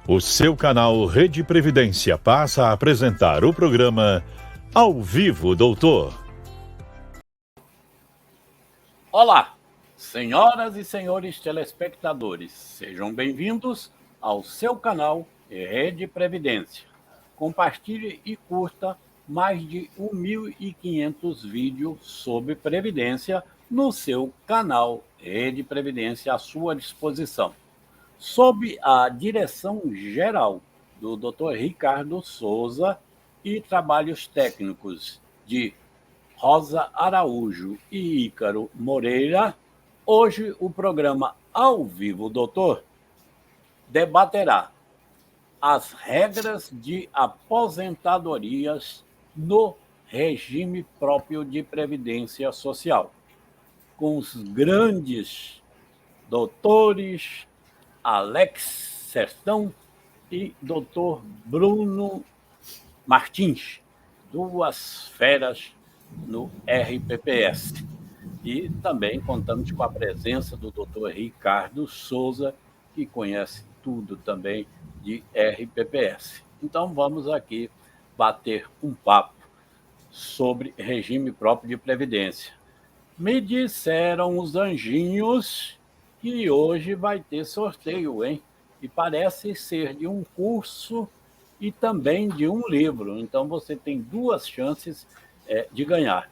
O seu canal Rede Previdência passa a apresentar o programa Ao Vivo, Doutor. Olá, senhoras e senhores telespectadores, sejam bem-vindos ao seu canal Rede Previdência. Compartilhe e curta mais de 1.500 vídeos sobre Previdência no seu canal Rede Previdência à sua disposição. Sob a direção geral do Dr. Ricardo Souza e trabalhos técnicos de Rosa Araújo e Ícaro Moreira, hoje o programa Ao Vivo Doutor debaterá as regras de aposentadorias no regime próprio de previdência social, com os grandes doutores Alex Sertão e Dr. Bruno Martins, duas feras no RPPS. E também contamos com a presença do Dr. Ricardo Souza, que conhece tudo também de RPPS. Então vamos aqui bater um papo sobre regime próprio de previdência. Me disseram os anjinhos que hoje vai ter sorteio, hein? E parece ser de um curso e também de um livro. Então você tem duas chances de ganhar.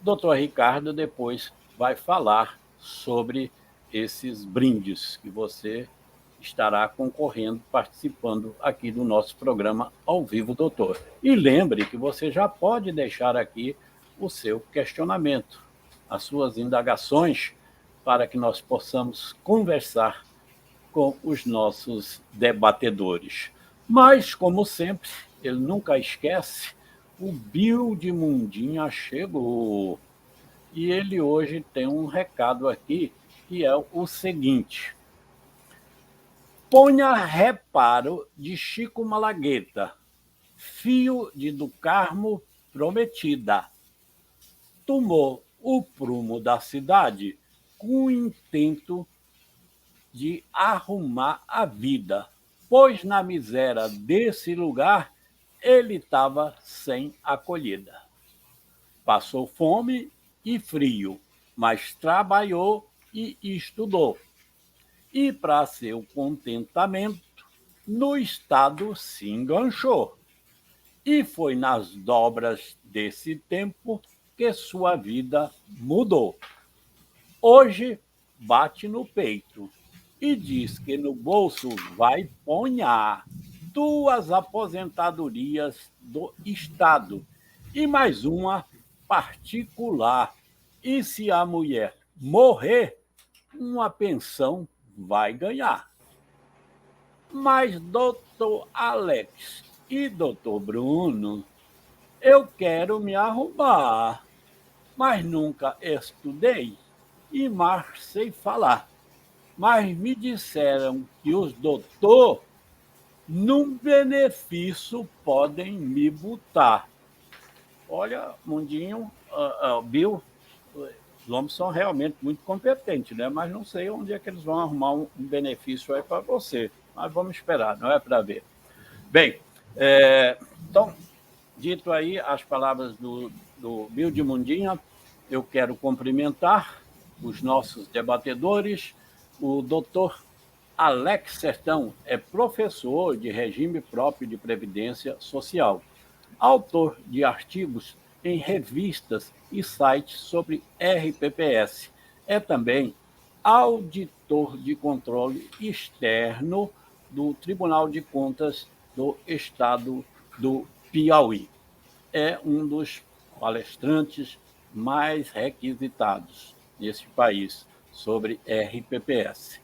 Dr. Ricardo depois vai falar sobre esses brindes que você estará concorrendo, participando aqui do nosso programa Ao Vivo Doutor. E lembre que você já pode deixar aqui o seu questionamento, as suas indagações, para que nós possamos conversar com os nossos debatedores. Mas, como sempre, ele nunca esquece, o Bill de Mundinha chegou. E ele hoje tem um recado aqui, que é o seguinte: ponha reparo de Chico Malagueta, filho de do Carmo Prometida. Tomou o prumo da cidade com o intento de arrumar a vida, pois na miséria desse lugar ele estava sem acolhida. Passou fome e frio, mas trabalhou e estudou. E para seu contentamento, no estado se enganchou. E foi nas dobras desse tempo que sua vida mudou. Hoje bate no peito e diz que no bolso vai ponhar 2 aposentadorias do Estado e mais uma particular. E se a mulher morrer, uma pensão vai ganhar. Mas, doutor Alex e doutor Bruno, eu quero me arrumar, mas nunca estudei e mais sei falar. Mas me disseram que os doutor, num benefício, podem me botar. Olha, Mundinho, Bill, os homens são realmente muito competentes, né? Mas não sei onde é que eles vão arrumar um benefício aí para você. Mas vamos esperar, não é para ver. Bem, então, dito aí as palavras do Bill de Mundinha, eu quero cumprimentar os nossos debatedores. O doutor Alex Sertão é professor de regime próprio de previdência social, autor de artigos em revistas e sites sobre RPPS. É também auditor de controle externo do Tribunal de Contas do Estado do Piauí. É um dos palestrantes mais requisitados nesse país sobre RPPS.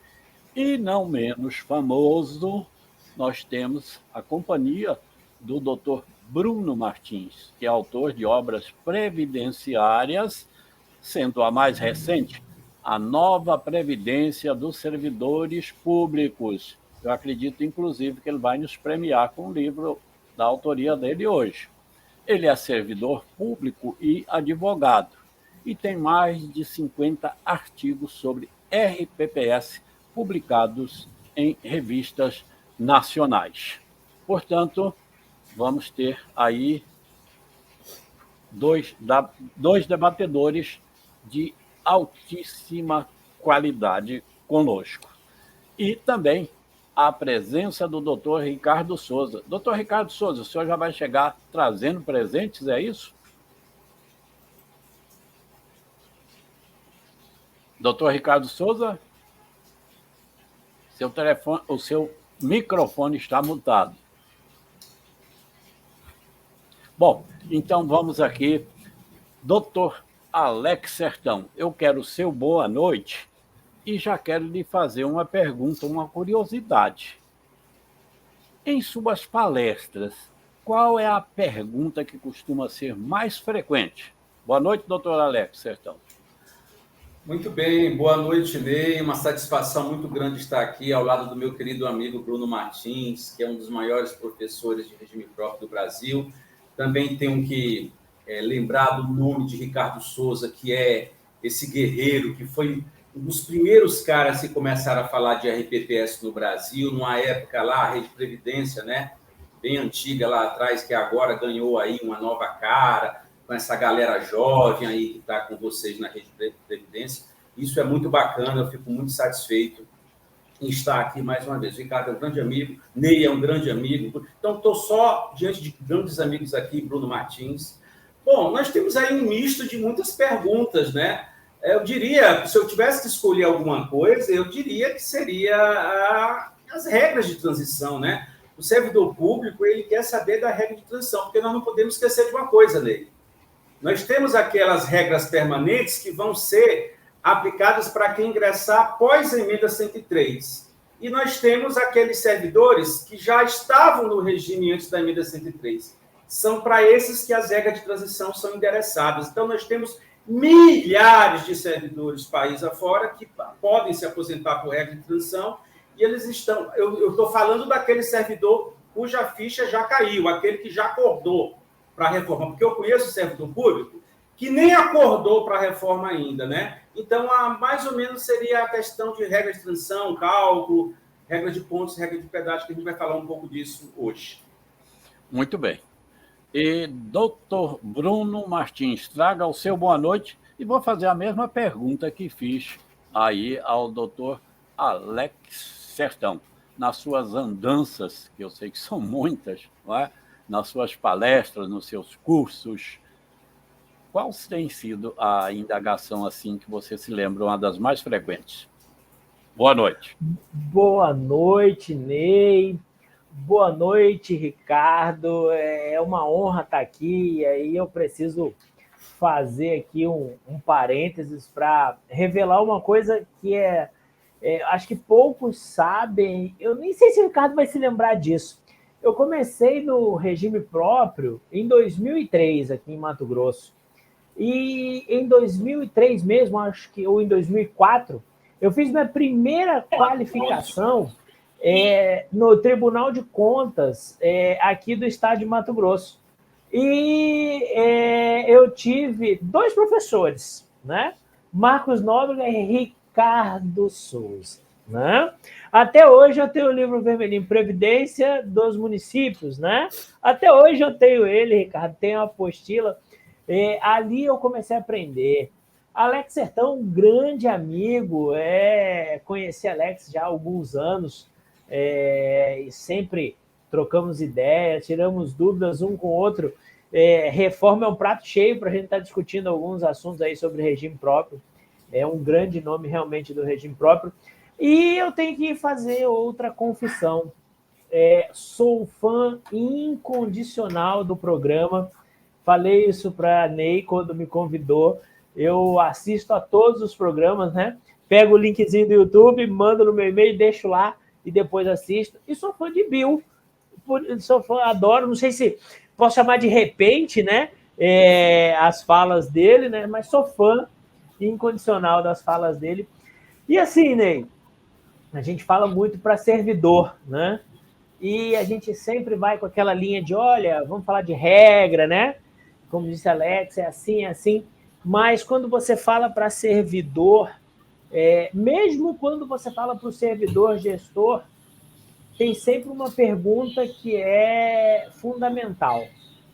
E não menos famoso, nós temos a companhia do Dr. Bruno Martins, que é autor de obras previdenciárias, sendo a mais recente, A Nova Previdência dos Servidores Públicos. Eu acredito, inclusive, que ele vai nos premiar com um livro da autoria dele hoje. Ele é servidor público e advogado, e tem mais de 50 artigos sobre RPPS publicados em revistas nacionais. Portanto, vamos ter aí dois debatedores de altíssima qualidade conosco. E também a presença do doutor Ricardo Souza. Doutor Ricardo Souza, o senhor já vai chegar trazendo presentes, é isso? Doutor Ricardo Souza, o seu microfone está mutado. Bom, então vamos aqui. Doutor Alex Sertão, eu quero o seu boa noite e já quero lhe fazer uma pergunta, uma curiosidade. Em suas palestras, qual é a pergunta que costuma ser mais frequente? Boa noite, doutor Alex Sertão. Muito bem, boa noite, Ney. Uma satisfação muito grande estar aqui ao lado do meu querido amigo Bruno Martins, que é um dos maiores professores de regime próprio do Brasil. Também tenho que lembrar do nome de Ricardo Souza, que é esse guerreiro que foi um dos primeiros caras que começaram a falar de RPPS no Brasil, numa época lá, a Rede Previdência, né? Bem antiga lá atrás, que agora ganhou aí uma nova cara, com essa galera jovem aí que está com vocês na Rede Previdência. Isso é muito bacana, eu fico muito satisfeito em estar aqui mais uma vez. O Ricardo é um grande amigo, Ney é um grande amigo. Então, estou só diante de grandes amigos aqui, Bruno Martins. Bom, nós temos aí um misto de muitas perguntas, né? Eu diria, se eu tivesse que escolher alguma coisa, eu diria que seria as regras de transição, né? O servidor público, ele quer saber da regra de transição, porque nós não podemos esquecer de uma coisa, Ney. Nós temos aquelas regras permanentes que vão ser aplicadas para quem ingressar após a emenda 103. E nós temos aqueles servidores que já estavam no regime antes da emenda 103. São para esses que as regras de transição são endereçadas. Então, nós temos milhares de servidores país afora que podem se aposentar por regra de transição e eles estão... Eu estou falando daquele servidor cuja ficha já caiu, aquele que já acordou para a reforma, porque eu conheço o servidor público que nem acordou para a reforma ainda, né? Então, mais ou menos seria a questão de regra de transição, cálculo, regra de pontos, regra de pedágio, que a gente vai falar um pouco disso hoje. Muito bem. E doutor Bruno Martins, traga o seu boa noite e vou fazer a mesma pergunta que fiz aí ao doutor Alex Sertão. Nas suas andanças, que eu sei que são muitas, não é? Nas suas palestras, nos seus cursos, qual tem sido a indagação assim que você se lembra, uma das mais frequentes? Boa noite. Boa noite, Ney. Boa noite, Ricardo. É uma honra estar aqui e aí eu preciso fazer aqui um parênteses para revelar uma coisa que acho que poucos sabem. Eu nem sei se o Ricardo vai se lembrar disso. Eu comecei no regime próprio em 2003, aqui em Mato Grosso. E em 2003 mesmo, acho que, ou em 2004, eu fiz minha primeira qualificação no Tribunal de Contas aqui do estado de Mato Grosso. E eu tive dois professores, né? Marcos Nóbrega e Ricardo Souza. Né? Até hoje eu tenho o livro vermelhinho Previdência dos Municípios, né? Até hoje eu tenho ele, Ricardo, tenho a apostila. Ali eu comecei a aprender. Alex Sertão, um grande amigo, conheci Alex já há alguns anos, e sempre trocamos ideias, tiramos dúvidas um com o outro. Reforma é um prato cheio para a gente estar discutindo alguns assuntos aí sobre regime próprio. É um grande nome realmente do regime próprio. E eu tenho que fazer outra confissão. Sou fã incondicional do programa. Falei isso para a Ney quando me convidou. Eu assisto a todos os programas, né? Pego o linkzinho do YouTube, mando no meu e-mail, deixo lá e depois assisto. E sou fã de Bill. Sou fã, adoro. Não sei se posso chamar de repente, né? As falas dele, né? Mas sou fã incondicional das falas dele. E assim, Ney, a gente fala muito para servidor, né? E a gente sempre vai com aquela linha de, olha, vamos falar de regra, né? Como disse Alex, é assim. Mas quando você fala para servidor, mesmo quando você fala para o servidor gestor, tem sempre uma pergunta que é fundamental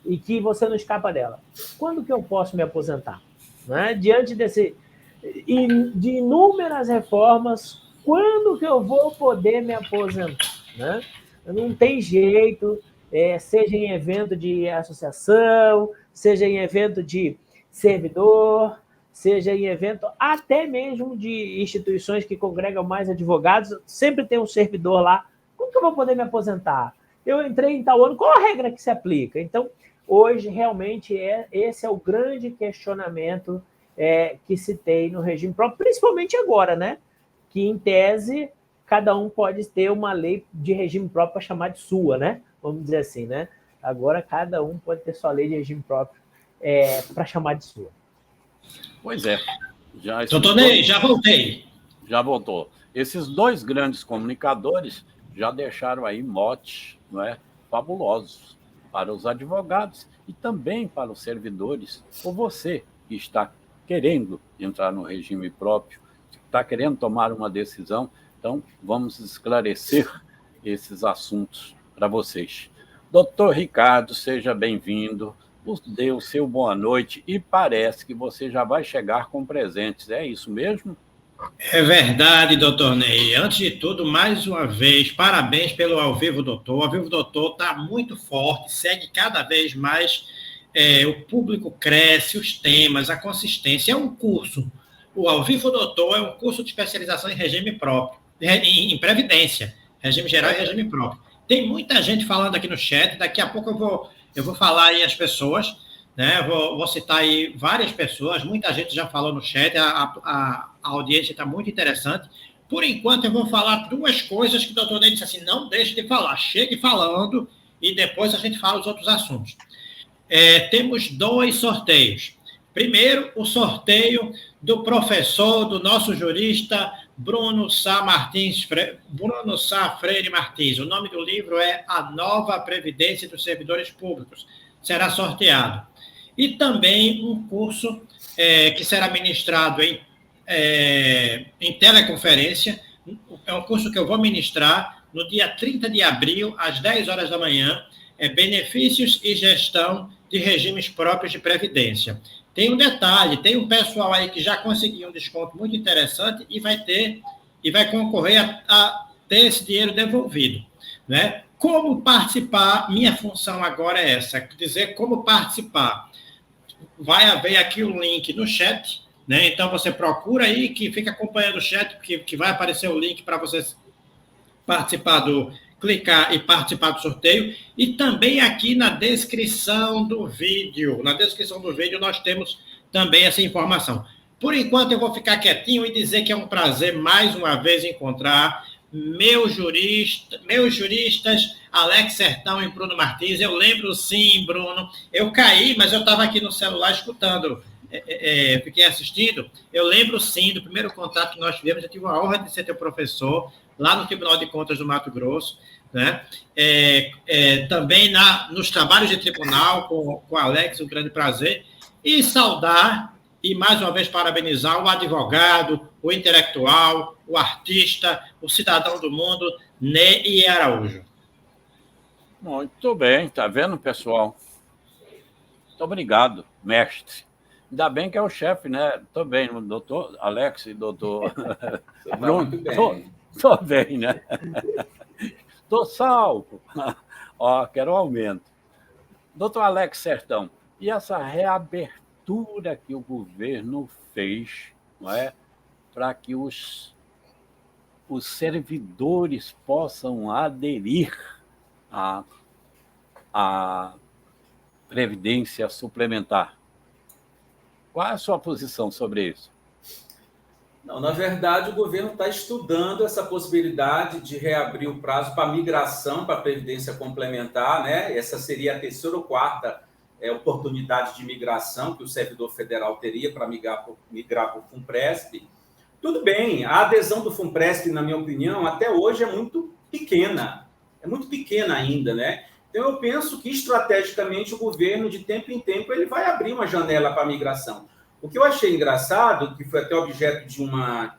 e que você não escapa dela. Quando que eu posso me aposentar? Né? Diante de inúmeras reformas, quando que eu vou poder me aposentar? Né? Não tem jeito, seja em evento de associação, seja em evento de servidor, seja em evento até mesmo de instituições que congregam mais advogados, sempre tem um servidor lá. Como que eu vou poder me aposentar? Eu entrei em tal ano, qual a regra que se aplica? Então, hoje, realmente, esse é o grande questionamento que se tem no regime próprio, principalmente agora, né? Que, em tese, cada um pode ter uma lei de regime próprio para chamar de sua, né? Vamos dizer assim, né? Agora, cada um pode ter sua lei de regime próprio para chamar de sua. Pois é. Doutor Ney, já voltei. Já voltou. Esses dois grandes comunicadores já deixaram aí motes, não é, fabulosos para os advogados e também para os servidores, ou você que está querendo entrar no regime próprio, está querendo tomar uma decisão. Então, vamos esclarecer esses assuntos para vocês. Doutor Ricardo, seja bem-vindo. Dê o seu boa noite e parece que você já vai chegar com presentes. É isso mesmo? É verdade, doutor Ney. Antes de tudo, mais uma vez, parabéns pelo Ao Vivo Doutor. O Ao Vivo Doutor está muito forte, segue cada vez mais, o público cresce, os temas, a consistência. É um curso. O Ao Vivo Doutor é um curso de especialização em regime próprio, em previdência, regime geral e regime próprio. Tem muita gente falando aqui no chat, daqui a pouco eu vou falar aí as pessoas, né? Vou citar aí várias pessoas, muita gente já falou no chat, a audiência está muito interessante. Por enquanto, eu vou falar duas coisas que o doutor Ney disse assim, não deixe de falar, chegue falando e depois a gente fala os outros assuntos. Temos 2 sorteios. Primeiro, o sorteio do professor, do nosso jurista, Bruno Sá Freire Martins. O nome do livro é A Nova Previdência dos Servidores Públicos. Será sorteado. E também um curso que será ministrado em teleconferência. É um curso que eu vou ministrar no dia 30 de abril, às 10 horas da manhã. Benefícios e gestão de regimes próprios de previdência. Tem um detalhe, tem um pessoal aí que já conseguiu um desconto muito interessante e vai concorrer a ter esse dinheiro devolvido, né? Como participar? Minha função agora é essa, dizer como participar. Vai haver aqui o link no chat, né? Então você procura aí, que fica acompanhando o chat, que vai aparecer o link para você participar clicar e participar do sorteio, e também aqui na descrição do vídeo. Na descrição do vídeo nós temos também essa informação. Por enquanto eu vou ficar quietinho e dizer que é um prazer mais uma vez encontrar meus juristas, Alex Sertão e Bruno Martins. Eu lembro sim, Bruno, eu caí, mas eu estava aqui no celular escutando, fiquei assistindo. Eu lembro sim do primeiro contato que nós tivemos, eu tive a honra de ser teu professor, lá no Tribunal de Contas do Mato Grosso, né? Também nos trabalhos de tribunal com o Alex, um grande prazer, e saudar e mais uma vez parabenizar o advogado, o intelectual, o artista, o cidadão do mundo, Ney Araújo. Muito bem, tá vendo, pessoal? Muito obrigado, mestre. Ainda bem que é o chefe, né? Estou bem, doutor Alex e doutor Bruno. Estou bem, né? Estou salvo. Ó, quero um aumento. Doutor Alex Sertão, e essa reabertura que o governo fez, não é, para que os servidores possam aderir à previdência suplementar? Qual é a sua posição sobre isso? Não, na verdade, o governo está estudando essa possibilidade de reabrir o prazo para migração para a Previdência Complementar, né? Essa seria a terceira ou quarta oportunidade de migração que o servidor federal teria para migrar para o FUNPRESP. Tudo bem, a adesão do FUNPRESP, na minha opinião, até hoje é muito pequena ainda, né? Então, eu penso que, estrategicamente, o governo, de tempo em tempo, ele vai abrir uma janela para a migração. O que eu achei engraçado, que foi até objeto de uma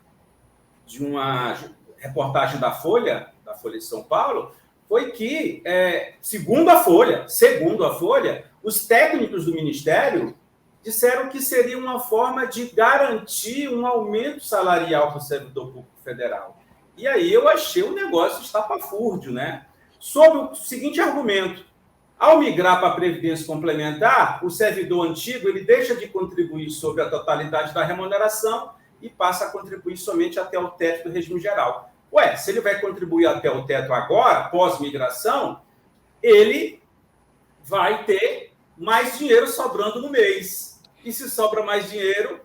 reportagem da Folha Folha de São Paulo, foi que, segundo a Folha, os técnicos do Ministério disseram que seria uma forma de garantir um aumento salarial para o servidor público federal. E aí eu achei o negócio estapafúrdio, né? Sob o seguinte argumento: ao migrar para a Previdência Complementar, o servidor antigo ele deixa de contribuir sobre a totalidade da remuneração e passa a contribuir somente até o teto do regime geral. Ué, se ele vai contribuir até o teto agora, pós-migração, ele vai ter mais dinheiro sobrando no mês. E se sobra mais dinheiro,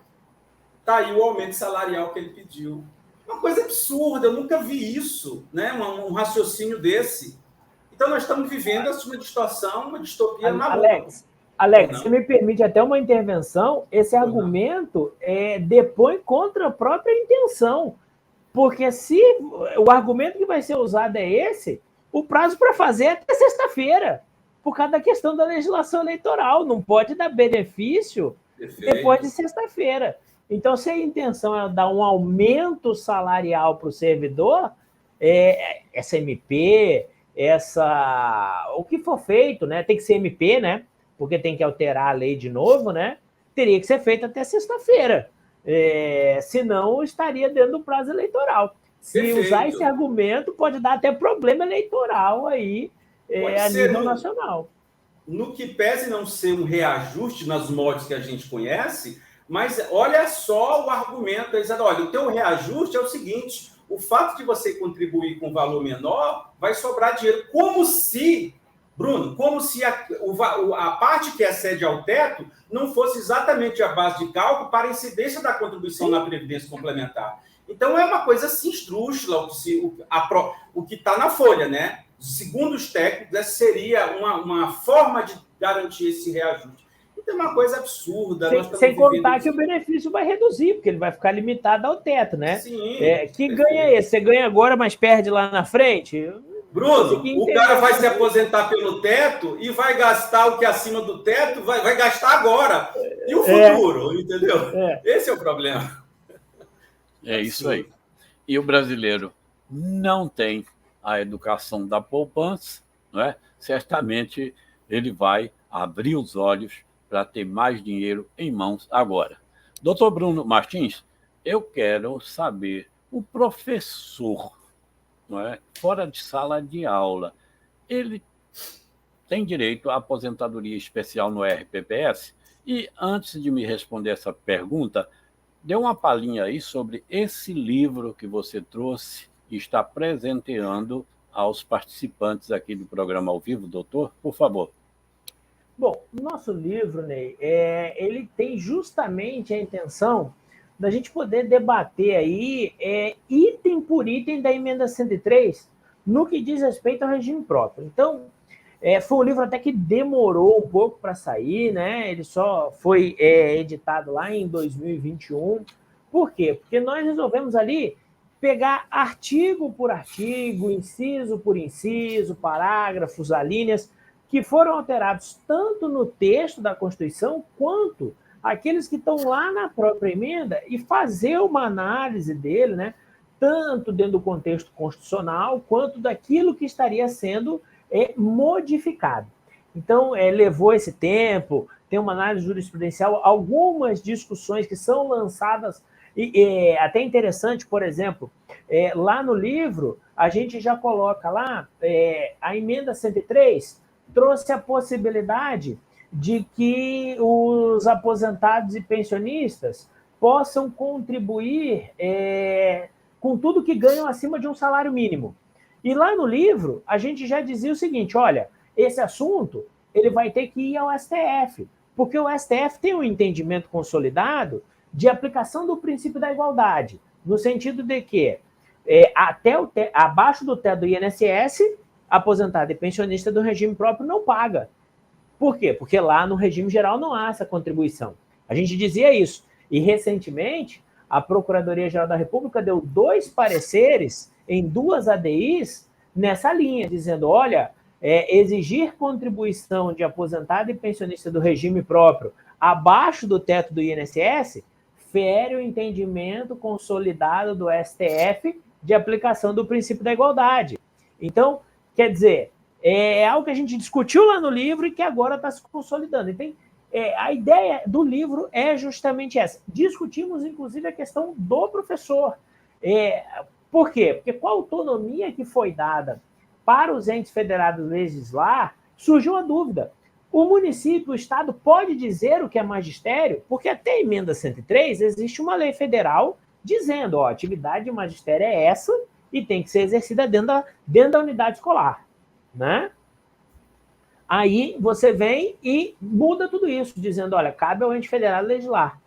está aí o aumento salarial que ele pediu. Uma coisa absurda, eu nunca vi isso, né? Um raciocínio desse. Então, nós estamos vivendo uma distorção, uma distopia maluca. Alex, você me permite até uma intervenção? Esse argumento depõe contra a própria intenção. Porque se o argumento que vai ser usado é esse, o prazo para fazer é até sexta-feira, por causa da questão da legislação eleitoral. Não pode dar benefício depois de sexta-feira. Então, se a intenção é dar um aumento salarial para o servidor, essa MP, o que for feito, né? Tem que ser MP, né? Porque tem que alterar a lei de novo, né? Teria que ser feito até sexta-feira. Senão estaria dentro do prazo eleitoral. Se usar esse argumento, pode dar até problema eleitoral aí a nível nacional. No que pese não ser um reajuste nas moldes que a gente conhece, mas olha só o argumento, dizendo, olha, o teu reajuste é o seguinte: o fato de você contribuir com um valor menor vai sobrar dinheiro, como se a parte que excede ao teto não fosse exatamente a base de cálculo para a incidência da contribuição na Previdência Complementar. Então, é uma coisa assim esdrúxula o que está na Folha, né? Segundo os técnicos, essa seria uma forma de garantir esse reajuste. Então, é uma coisa absurda. Sem contar que o benefício vai reduzir, porque ele vai ficar limitado ao teto, né? Sim. Que ganha esse? Você ganha agora, mas perde lá na frente? Bruno, o cara vai se aposentar pelo teto e vai gastar o que é acima do teto, vai gastar agora. E o futuro, entendeu? Esse é o problema. É isso aí. E o brasileiro não tem a educação da poupança, não é? Certamente ele vai abrir os olhos para ter mais dinheiro em mãos agora. Doutor Bruno Martins, eu quero saber, o professor, não é? Fora de sala de aula, ele tem direito à aposentadoria especial no RPPS? E antes de me responder essa pergunta, dê uma palhinha aí sobre esse livro que você trouxe e está presenteando aos participantes aqui do programa ao vivo, doutor, por favor. Bom, o nosso livro, Ney, ele tem justamente a intenção da gente poder debater aí item por item da emenda 103 no que diz respeito ao regime próprio. Então, foi um livro até que demorou um pouco para sair, né? Ele só foi editado lá em 2021. Por quê? Porque nós resolvemos ali pegar artigo por artigo, inciso por inciso, parágrafos, alíneas, que foram alterados tanto no texto da Constituição quanto aqueles que estão lá na própria emenda e fazer uma análise dele, né, tanto dentro do contexto constitucional quanto daquilo que estaria sendo modificado. Então, levou esse tempo, tem uma análise jurisprudencial, algumas discussões que são lançadas, e até interessante, por exemplo, lá no livro, a gente já coloca lá, a emenda 103 trouxe a possibilidade de que os aposentados e pensionistas possam contribuir com tudo que ganham acima de um salário mínimo. E lá no livro, a gente já dizia o seguinte, olha, esse assunto ele vai ter que ir ao STF, porque o STF tem um entendimento consolidado de aplicação do princípio da igualdade, no sentido de que abaixo do teto do INSS, aposentado e pensionista do regime próprio não paga. Por quê? Porque lá no regime geral não há essa contribuição. A gente dizia isso. E, recentemente, a Procuradoria-Geral da República deu 2 pareceres em 2 ADIs nessa linha, dizendo, olha, exigir contribuição de aposentado e pensionista do regime próprio abaixo do teto do INSS fere o entendimento consolidado do STF de aplicação do princípio da igualdade. Então, quer dizer, é algo que a gente discutiu lá no livro e que agora está se consolidando. Então, a ideia do livro é justamente essa. Discutimos, inclusive, a questão do professor. Por quê? Porque com a autonomia que foi dada para os entes federados legislar, surgiu a dúvida. O município, o Estado, pode dizer o que é magistério? Porque até a emenda 103 existe uma lei federal dizendo, a atividade de magistério é essa e tem que ser exercida dentro da unidade escolar, né? Aí você vem e muda tudo isso, dizendo, olha, cabe ao ente federado legislar.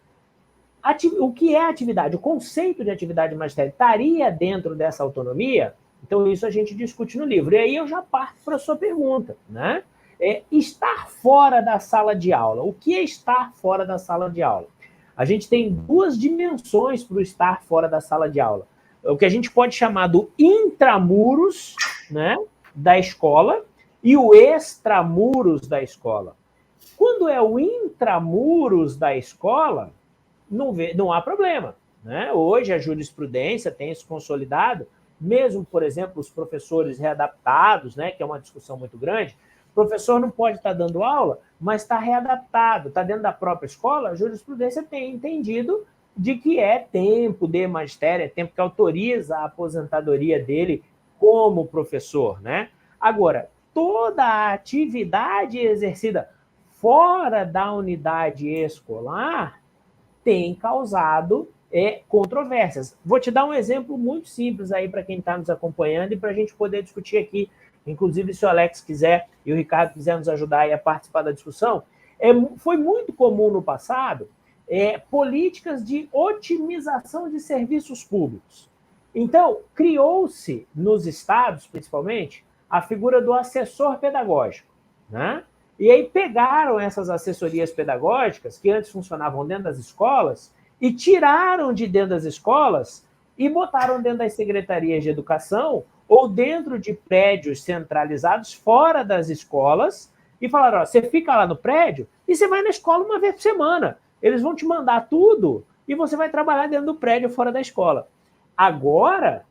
O que é atividade? O conceito de atividade de magistério estaria dentro dessa autonomia? Então, isso a gente discute no livro. E aí eu já parto para a sua pergunta, né? Estar fora da sala de aula. O que é estar fora da sala de aula? A gente tem duas dimensões para o estar fora da sala de aula. O que a gente pode chamar do intramuros, né, da escola e o extramuros da escola. Quando é o intramuros da escola, não há problema, né? Hoje a jurisprudência tem isso consolidado, mesmo, por exemplo, os professores readaptados, né, que é uma discussão muito grande, o professor não pode estar dando aula, mas está readaptado, está dentro da própria escola, a jurisprudência tem entendido de que é tempo de magistério, é tempo que autoriza a aposentadoria dele como professor, né? Agora, toda a atividade exercida fora da unidade escolar tem causado controvérsias. Vou te dar um exemplo muito simples aí para quem está nos acompanhando e para a gente poder discutir aqui. Inclusive, se o Alex quiser e o Ricardo quiser nos ajudar aí a participar da discussão, foi muito comum no passado políticas de otimização de serviços públicos. Então, criou-se nos estados, principalmente, a figura do assessor pedagógico, né? E aí pegaram essas assessorias pedagógicas, que antes funcionavam dentro das escolas, e tiraram de dentro das escolas e botaram dentro das secretarias de educação ou dentro de prédios centralizados fora das escolas e falaram, você fica lá no prédio e você vai na escola uma vez por semana. Eles vão te mandar tudo e você vai trabalhar dentro do prédio fora da escola. Agora,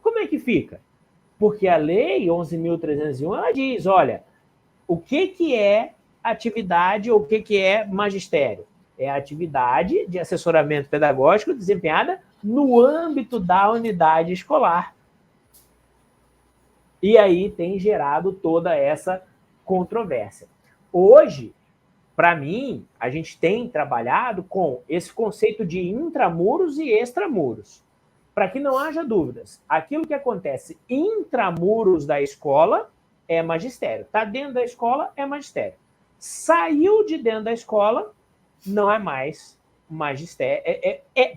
como é que fica? Porque a lei 11.301, ela diz, olha, o que é atividade ou o que é magistério? É a atividade de assessoramento pedagógico desempenhada no âmbito da unidade escolar. E aí tem gerado toda essa controvérsia. Hoje, para mim, a gente tem trabalhado com esse conceito de intramuros e extramuros. Para que não haja dúvidas, aquilo que acontece intramuros da escola é magistério. Está dentro da escola, é magistério. Saiu de dentro da escola, não é mais magistério.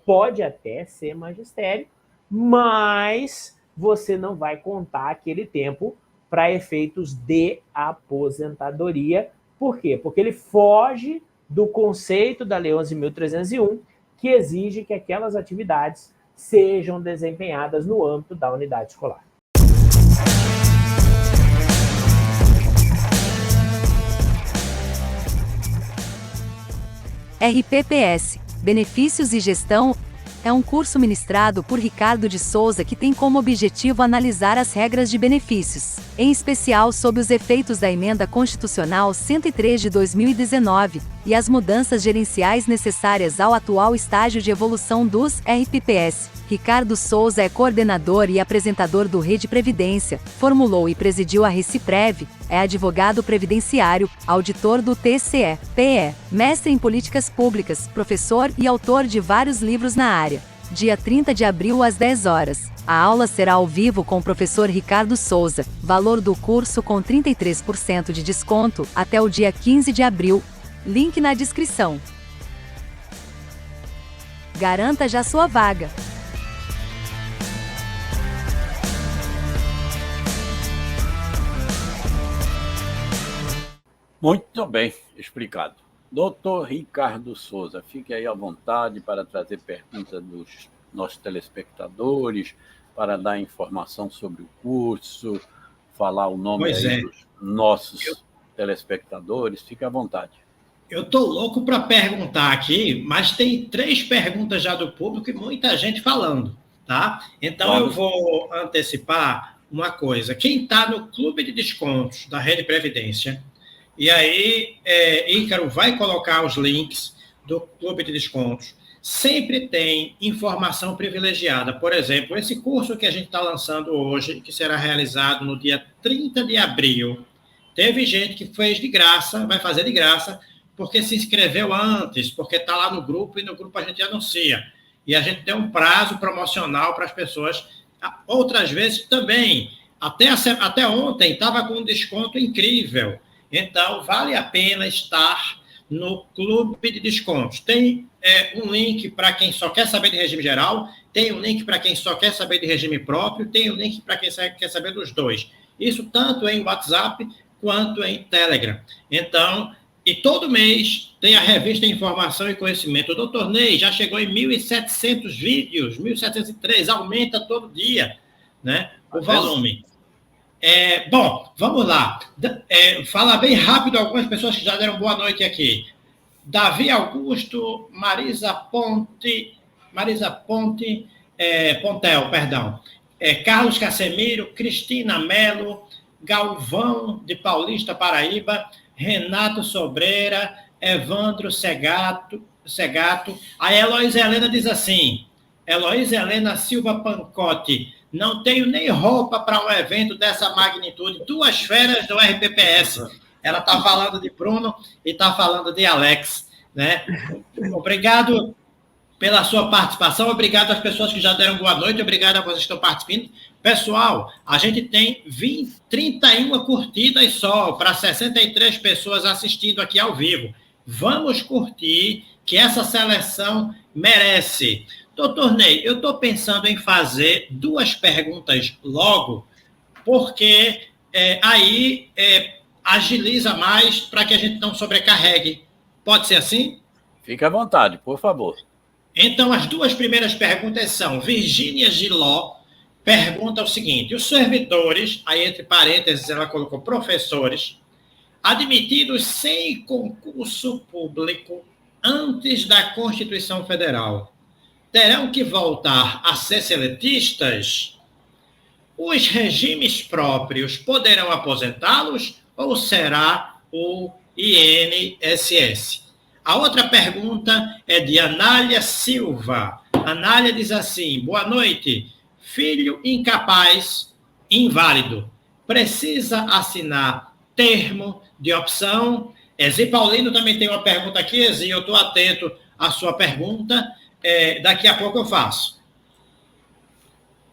Pode até ser magistério, mas você não vai contar aquele tempo para efeitos de aposentadoria. Por quê? Porque ele foge do conceito da Lei 11.301, que exige que aquelas atividades sejam desempenhadas no âmbito da unidade escolar. RPPS, Benefícios e Gestão, é um curso ministrado por Ricardo de Souza que tem como objetivo analisar as regras de benefícios, em especial sob os efeitos da Emenda Constitucional 103 de 2019, e as mudanças gerenciais necessárias ao atual estágio de evolução dos RPPS. Ricardo Souza é coordenador e apresentador do Rede Previdência, formulou e presidiu a Reciprev, é advogado previdenciário, auditor do TCE-PE, mestre em políticas públicas, professor e autor de vários livros na área. Dia 30 de abril às 10 horas. A aula será ao vivo com o professor Ricardo Souza, valor do curso com 33% de desconto, até o dia 15 de abril. Link na descrição. Garanta já sua vaga. Muito bem explicado. Doutor Ricardo Souza, fique aí à vontade para trazer perguntas dos nossos telespectadores, para dar informação sobre o curso, falar o nome dos nossos telespectadores. Fique à vontade. Eu estou louco para perguntar aqui, mas tem 3 perguntas já do público e muita gente falando, tá? Então eu vou antecipar uma coisa. Quem está no clube de descontos da Rede Previdência, e aí Ícaro vai colocar os links do clube de descontos, sempre tem informação privilegiada. Por exemplo, esse curso que a gente está lançando hoje, que será realizado no dia 30 de abril, teve gente que fez de graça, vai fazer de graça, porque se inscreveu antes, porque está lá no grupo, e no grupo a gente anuncia. E a gente tem um prazo promocional para as pessoas. Outras vezes também, até ontem, estava com um desconto incrível. Então, vale a pena estar no clube de descontos. Tem um link para quem só quer saber de regime geral, tem um link para quem só quer saber de regime próprio, tem um link para quem quer saber dos dois. Isso tanto em WhatsApp quanto em Telegram. Então, e todo mês tem a revista Informação e Conhecimento. O Doutor Ney já chegou em 1.700 vídeos, 1.703, aumenta todo dia, né, o volume. Bom, vamos lá. Falar bem rápido algumas pessoas que já deram boa noite aqui. Davi Augusto, Marisa Pontel, perdão. Carlos Casemiro, Cristina Melo, Galvão de Paulista, Paraíba, Renato Sobreira, Evandro Segato. A Heloísa Helena diz assim, Heloísa Helena Silva Pancotti, não tenho nem roupa para um evento dessa magnitude, 2 férias do RPPS. Ela está falando de Bruno e está falando de Alex, né? Obrigado pela sua participação, obrigado às pessoas que já deram boa noite, obrigado a vocês que estão participando. Pessoal, a gente tem 31 curtidas só, para 63 pessoas assistindo aqui ao vivo. Vamos curtir, que essa seleção merece. Doutor Ney, eu estou pensando em fazer 2 perguntas logo, porque aí agiliza mais para que a gente não sobrecarregue. Pode ser assim? Fique à vontade, por favor. Então, as 2 primeiras perguntas são: Virgínia Giló pergunta o seguinte: os servidores, aí entre parênteses ela colocou professores, admitidos sem concurso público antes da Constituição Federal, terão que voltar a ser seletistas? Os regimes próprios poderão aposentá-los ou será o INSS? A outra pergunta é de Anália Silva. Anália diz assim: boa noite. Filho incapaz, inválido, precisa assinar termo de opção? Ezi Paulino também tem uma pergunta aqui, Ezi, eu estou atento à sua pergunta. Daqui a pouco eu faço.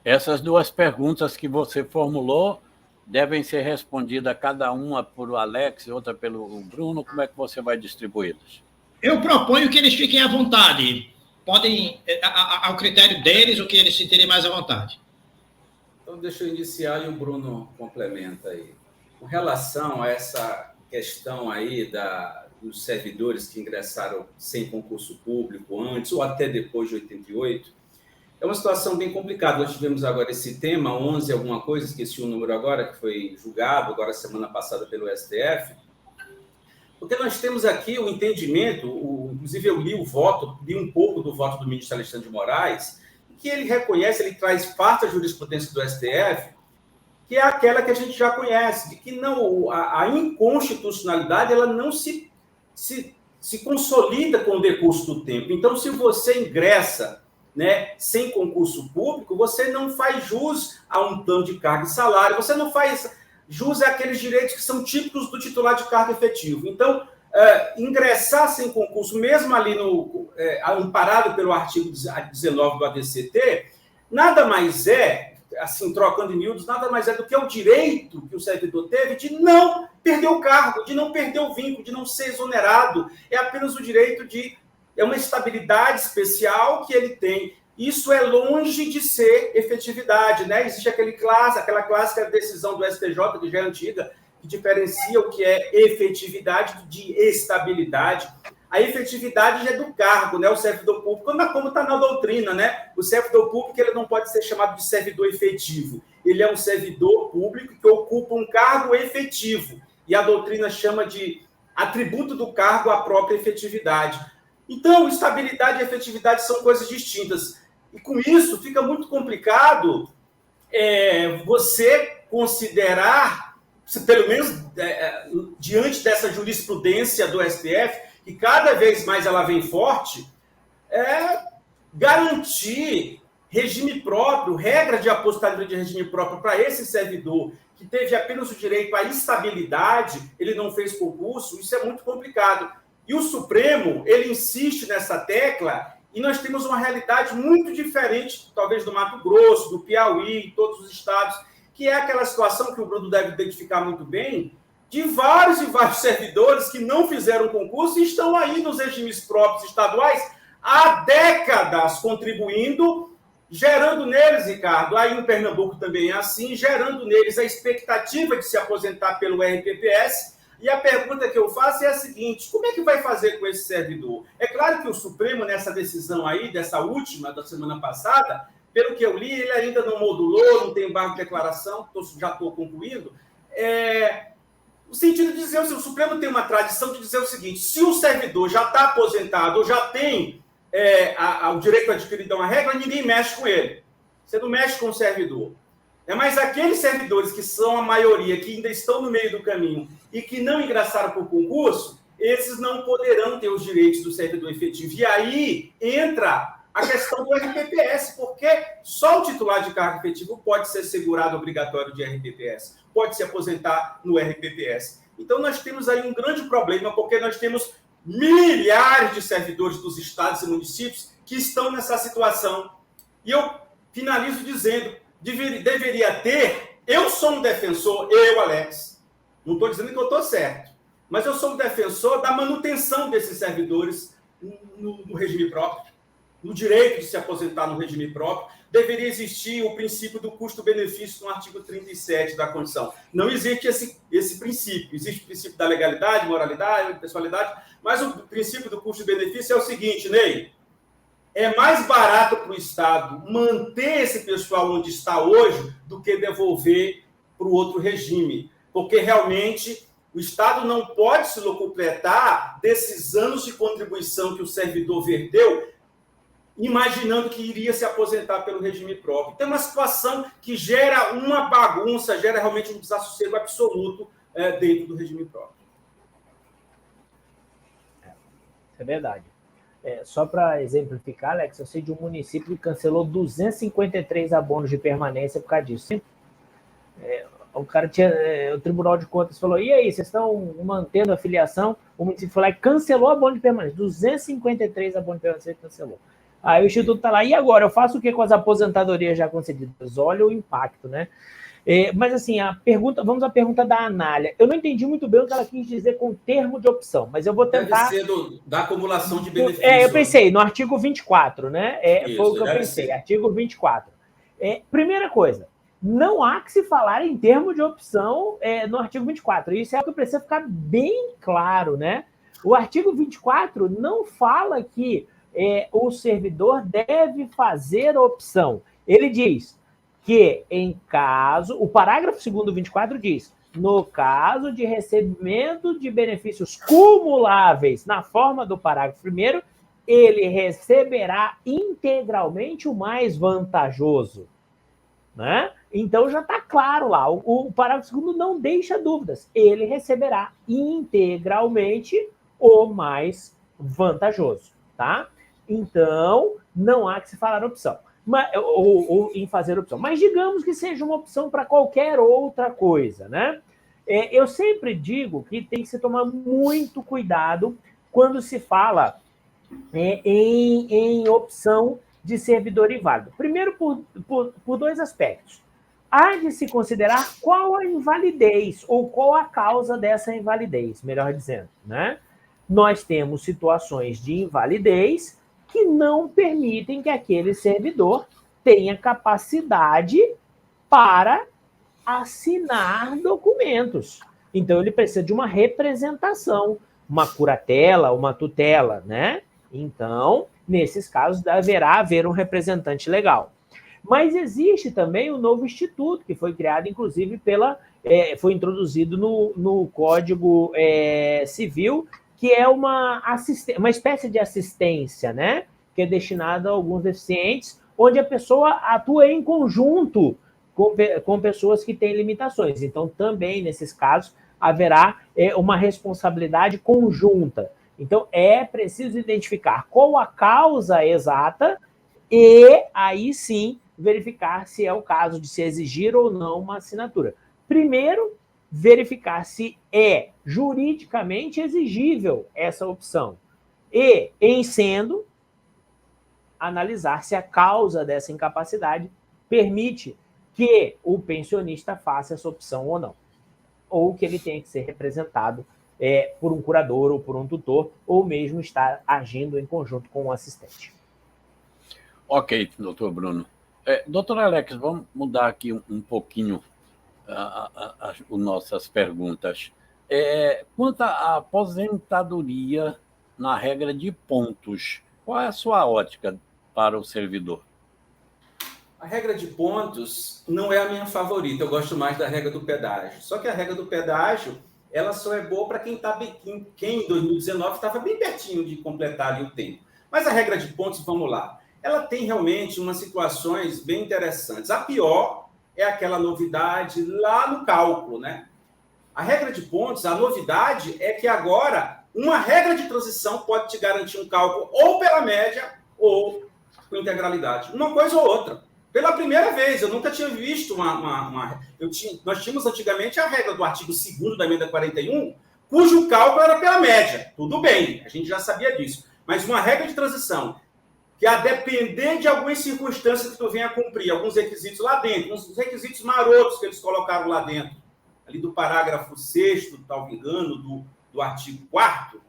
Essas 2 perguntas que você formulou devem ser respondidas cada uma por Alex e outra pelo Bruno. Como é que você vai distribuí-las? Eu proponho que eles fiquem à vontade. Podem, ao critério deles, o que eles sentirem mais à vontade. Então, deixa eu iniciar e o Bruno complementa aí. Com relação a essa questão aí dos servidores que ingressaram sem concurso público antes ou até depois de 88, é uma situação bem complicada. Nós tivemos agora esse tema, 11 alguma coisa, esqueci o número agora, que foi julgado agora semana passada pelo STF, porque nós temos aqui o entendimento, inclusive eu li um pouco do voto do ministro Alexandre de Moraes, que ele reconhece, ele traz parte da jurisprudência do STF, que é aquela que a gente já conhece, de que não, a inconstitucionalidade ela não se consolida com o decurso do tempo. Então, se você ingressa, né, sem concurso público, você não faz jus a um plano de carga e salário, você não faz jus àqueles direitos que são típicos do titular de cargo efetivo. Então, ingressar sem concurso, mesmo ali amparado pelo artigo 19 do ADCT, nada mais é, assim, trocando em miúdos, nada mais é do que o direito que o servidor teve de não perder o cargo, de não perder o vínculo, de não ser exonerado. É apenas o direito é uma estabilidade especial que ele tem. Isso é longe de ser efetividade, né? Existe aquela clássica decisão do STJ, que já é antiga, que diferencia o que é efetividade de estabilidade. A efetividade já é do cargo, né? O servidor público, como está na doutrina, né? O servidor público ele não pode ser chamado de servidor efetivo. Ele é um servidor público que ocupa um cargo efetivo. E a doutrina chama de atributo do cargo a própria efetividade. Então, estabilidade e efetividade são coisas distintas. E com isso, fica muito complicado você considerar, pelo menos diante dessa jurisprudência do STF, que cada vez mais ela vem forte, garantir regime próprio, regra de aposentadoria de regime próprio para esse servidor que teve apenas o direito à estabilidade, ele não fez concurso, isso é muito complicado. E o Supremo, ele insiste nessa tecla, e nós temos uma realidade muito diferente, talvez do Mato Grosso, do Piauí, em todos os estados, que é aquela situação que o Bruno deve identificar muito bem, de vários e vários servidores que não fizeram concurso e estão aí nos regimes próprios estaduais há décadas contribuindo, gerando neles, Ricardo, aí em Pernambuco também é assim, gerando neles a expectativa de se aposentar pelo RPPS. E a pergunta que eu faço é a seguinte: como é que vai fazer com esse servidor? É claro que o Supremo, nessa decisão aí, dessa última, da semana passada, pelo que eu li, ele ainda não modulou, não tem embargo de declaração, já estou concluindo, no sentido de dizer, o Supremo tem uma tradição de dizer o seguinte: se o servidor já está aposentado ou já tem o direito adquirido a uma regra, ninguém mexe com ele. Você não mexe com o servidor. Mas aqueles servidores que são a maioria, que ainda estão no meio do caminho e que não ingressaram por concurso, esses não poderão ter os direitos do servidor efetivo. E aí entra a questão do RPPS, porque só o titular de cargo efetivo pode ser segurado obrigatório de RPPS, pode se aposentar no RPPS. Então, nós temos aí um grande problema, porque nós temos milhares de servidores dos estados e municípios que estão nessa situação. E eu finalizo dizendo, deveria ter, eu sou um defensor, Alex, não estou dizendo que eu estou certo, mas eu sou um defensor da manutenção desses servidores no regime próprio, no direito de se aposentar no regime próprio. Deveria existir o princípio do custo-benefício no artigo 37 da Constituição. Não existe esse princípio. Existe o princípio da legalidade, moralidade, pessoalidade, mas o princípio do custo-benefício é o seguinte, Ney: é mais barato para o Estado manter esse pessoal onde está hoje do que devolver para o outro regime. Porque realmente o Estado não pode se locupletar desses anos de contribuição que o servidor verteu, imaginando que iria se aposentar pelo regime próprio. Tem uma situação que gera uma bagunça, gera realmente um desassossego absoluto dentro do regime próprio. É verdade. Só para exemplificar, Alex, eu sei de um município que cancelou 253 abonos de permanência por causa disso. O cara o Tribunal de Contas falou: e aí, vocês estão mantendo a filiação? O município foi lá e cancelou abono de permanência. 253 abonos de permanência que cancelou. Aí o Instituto está lá: e agora? Eu faço o que com as aposentadorias já concedidas? Olha o impacto, né? Mas assim, vamos à pergunta da Anália. Eu não entendi muito bem o que ela quis dizer com termo de opção, mas eu vou tentar... Deve ser da acumulação de benefícios. Eu pensei no artigo 24, né? Foi o que eu pensei, ser. Artigo 24. Primeira coisa, não há que se falar em termo de opção no artigo 24. Isso é o que precisa ficar bem claro, né? O artigo 24 não fala que o servidor deve fazer opção. Ele diz que, o parágrafo 2º do 24 diz: no caso de recebimento de benefícios cumuláveis na forma do parágrafo 1º, ele receberá integralmente o mais vantajoso. Né? Então já está claro lá, o parágrafo 2º não deixa dúvidas, ele receberá integralmente o mais vantajoso. Tá? Então, não há que se falar opção. Ou em fazer opção. Mas digamos que seja uma opção para qualquer outra coisa, né? Eu sempre digo que tem que se tomar muito cuidado quando se fala em opção de servidor inválido. Primeiro, por dois aspectos. Há de se considerar qual a invalidez ou qual a causa dessa invalidez, melhor dizendo, né? Nós temos situações de invalidez que não permitem que aquele servidor tenha capacidade para assinar documentos. Então, ele precisa de uma representação, uma curatela, uma tutela, né? Então, nesses casos, deverá haver um representante legal. Mas existe também um novo instituto, que foi criado, inclusive, foi introduzido no Código Civil, que é uma espécie de assistência, né? Que é destinada a alguns deficientes, onde a pessoa atua em conjunto com pessoas que têm limitações. Então, também, nesses casos, haverá uma responsabilidade conjunta. Então, é preciso identificar qual a causa exata e, aí sim, verificar se é o caso de se exigir ou não uma assinatura. Primeiro, verificar se é juridicamente exigível essa opção. E, em sendo, analisar se a causa dessa incapacidade permite que o pensionista faça essa opção ou não. Ou que ele tenha que ser representado por um curador ou por um tutor, ou mesmo estar agindo em conjunto com um assistente. Ok, doutor Bruno. Doutor Alex, vamos mudar aqui um pouquinho as nossas perguntas. Quanto à aposentadoria na regra de pontos, qual é a sua ótica para o servidor? A regra de pontos não é a minha favorita, eu gosto mais da regra do pedágio. Só que a regra do pedágio, ela só é boa para quem em 2019 estava bem pertinho de completar ali o tempo. Mas a regra de pontos, vamos lá, ela tem realmente umas situações bem interessantes. A pior é aquela novidade lá no cálculo, né? A regra de pontos, a novidade é que agora uma regra de transição pode te garantir um cálculo ou pela média ou com integralidade. Uma coisa ou outra. Pela primeira vez, eu nunca tinha visto nós tínhamos antigamente a regra do artigo 2º da emenda 41, cujo cálculo era pela média. Tudo bem, a gente já sabia disso. Mas uma regra de transição, que a depender de algumas circunstâncias que tu venha cumprir, alguns requisitos lá dentro, uns requisitos marotos que eles colocaram lá dentro, ali do parágrafo 6º, salvo engano, do artigo 4º,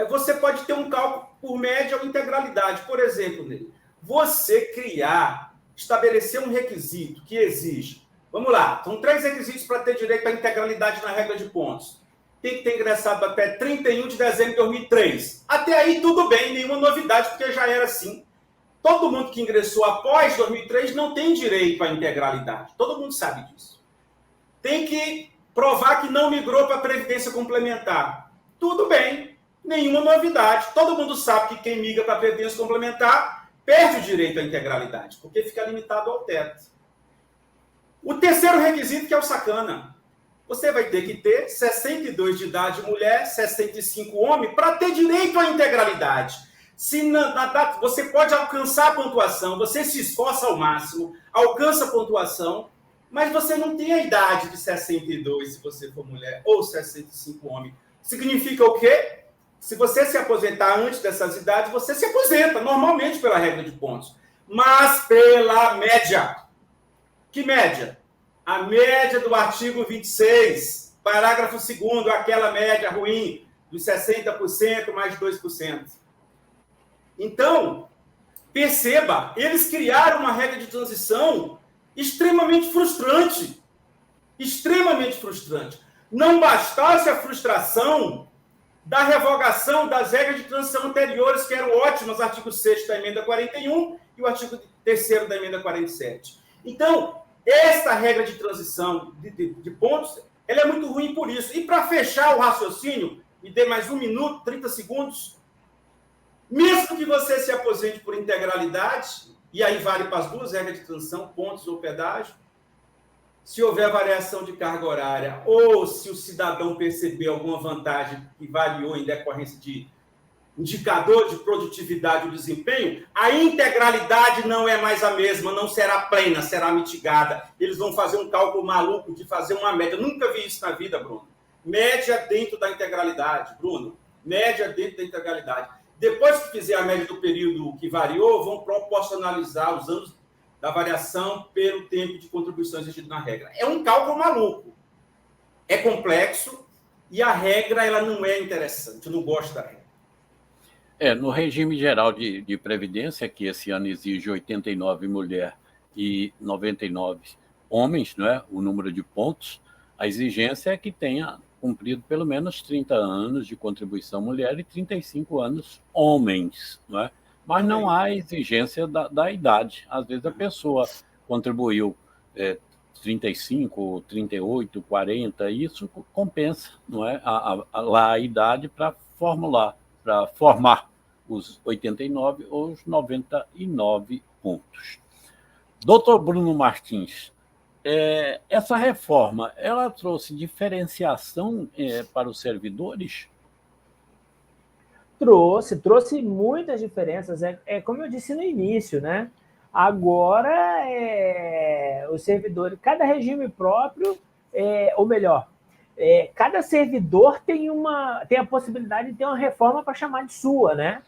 você pode ter um cálculo por média ou integralidade. Por exemplo, você estabelecer um requisito que exige, vamos lá, são 3 requisitos para ter direito à integralidade na regra de pontos. Tem que ter ingressado até 31 de dezembro de 2003. Até aí tudo bem, nenhuma novidade, porque já era assim. Todo mundo que ingressou após 2003 não tem direito à integralidade. Todo mundo sabe disso. Tem que provar que não migrou para a Previdência Complementar. Tudo bem, nenhuma novidade. Todo mundo sabe que quem migra para a Previdência Complementar perde o direito à integralidade, porque fica limitado ao teto. O terceiro requisito, que é o sacana. Você vai ter que ter 62 de idade mulher, 65 homem, para ter direito à integralidade. Você pode alcançar a pontuação, você se esforça ao máximo, alcança a pontuação, mas você não tem a idade de 62 se você for mulher, ou 65 homem. Significa o quê? Se você se aposentar antes dessas idades, você se aposenta, normalmente pela regra de pontos. Mas pela média. Que média? A média do artigo 26, parágrafo 2º, aquela média ruim, dos 60% mais 2%. Então, perceba, eles criaram uma regra de transição extremamente frustrante. Extremamente frustrante. Não bastasse a frustração da revogação das regras de transição anteriores, que eram ótimas, artigo 6º da emenda 41 e o artigo 3º da emenda 47. Então, esta regra de transição de pontos, ela é muito ruim por isso. E para fechar o raciocínio, me dê mais 1 minuto, 30 segundos, mesmo que você se aposente por integralidade, e aí vale para as 2 regras de transição, pontos ou pedágio, se houver variação de carga horária ou se o cidadão perceber alguma vantagem que variou em decorrência de indicador de produtividade ou desempenho, a integralidade não é mais a mesma, não será plena, será mitigada. Eles vão fazer um cálculo maluco de fazer uma média. Eu nunca vi isso na vida, Bruno. Média dentro da integralidade, Bruno. Média dentro da integralidade. Depois que fizer a média do período que variou, vão proporcionalizar os anos da variação pelo tempo de contribuição exigido na regra. É um cálculo maluco. É complexo e a regra ela não é interessante. Eu não gosto da regra. No regime geral de previdência, que esse ano exige 89 mulher e 99 homens, não é? O número de pontos, a exigência é que tenha cumprido pelo menos 30 anos de contribuição mulher e 35 anos homens, não é? Mas não há exigência da idade. Às vezes a pessoa contribuiu 35, 38, 40, e isso compensa, não é? A idade para formar os 89 ou os 99 pontos. Doutor Bruno Martins, essa reforma, ela trouxe diferenciação para os servidores? Trouxe muitas diferenças. Como eu disse no início, né? Agora, os servidores, cada regime próprio, ou melhor, cada servidor tem a possibilidade de ter uma reforma para chamar de sua, né?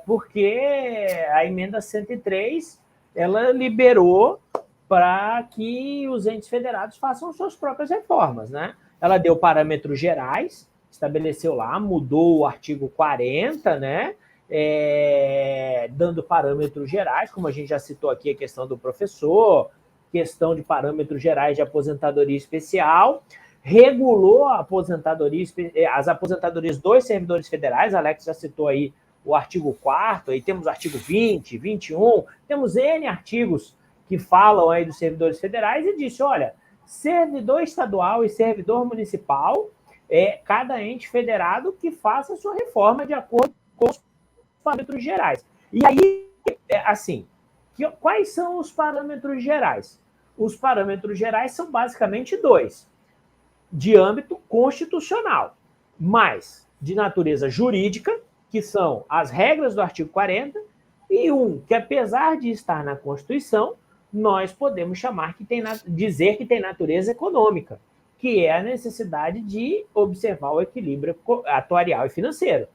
Porque a emenda 103 ela liberou para que os entes federados façam suas próprias reformas, né? Ela deu parâmetros gerais, estabeleceu lá, mudou o artigo 40, né? Dando parâmetros gerais, como a gente já citou aqui, a questão do professor, questão de parâmetros gerais de aposentadoria especial, regulou a aposentadoria, as aposentadorias dos servidores federais, Alex já citou aí o artigo 4º, aí temos o artigo 20, 21, temos N artigos que falam aí dos servidores federais e disse, olha, servidor estadual e servidor municipal, cada ente federado que faça a sua reforma de acordo com os parâmetros gerais. E aí, assim, quais são os parâmetros gerais? Os parâmetros gerais são basicamente 2, de âmbito constitucional, mas de natureza jurídica, que são as regras do artigo 40, e que apesar de estar na Constituição, nós podemos dizer que tem natureza econômica, que é a necessidade de observar o equilíbrio atuarial e financeiro.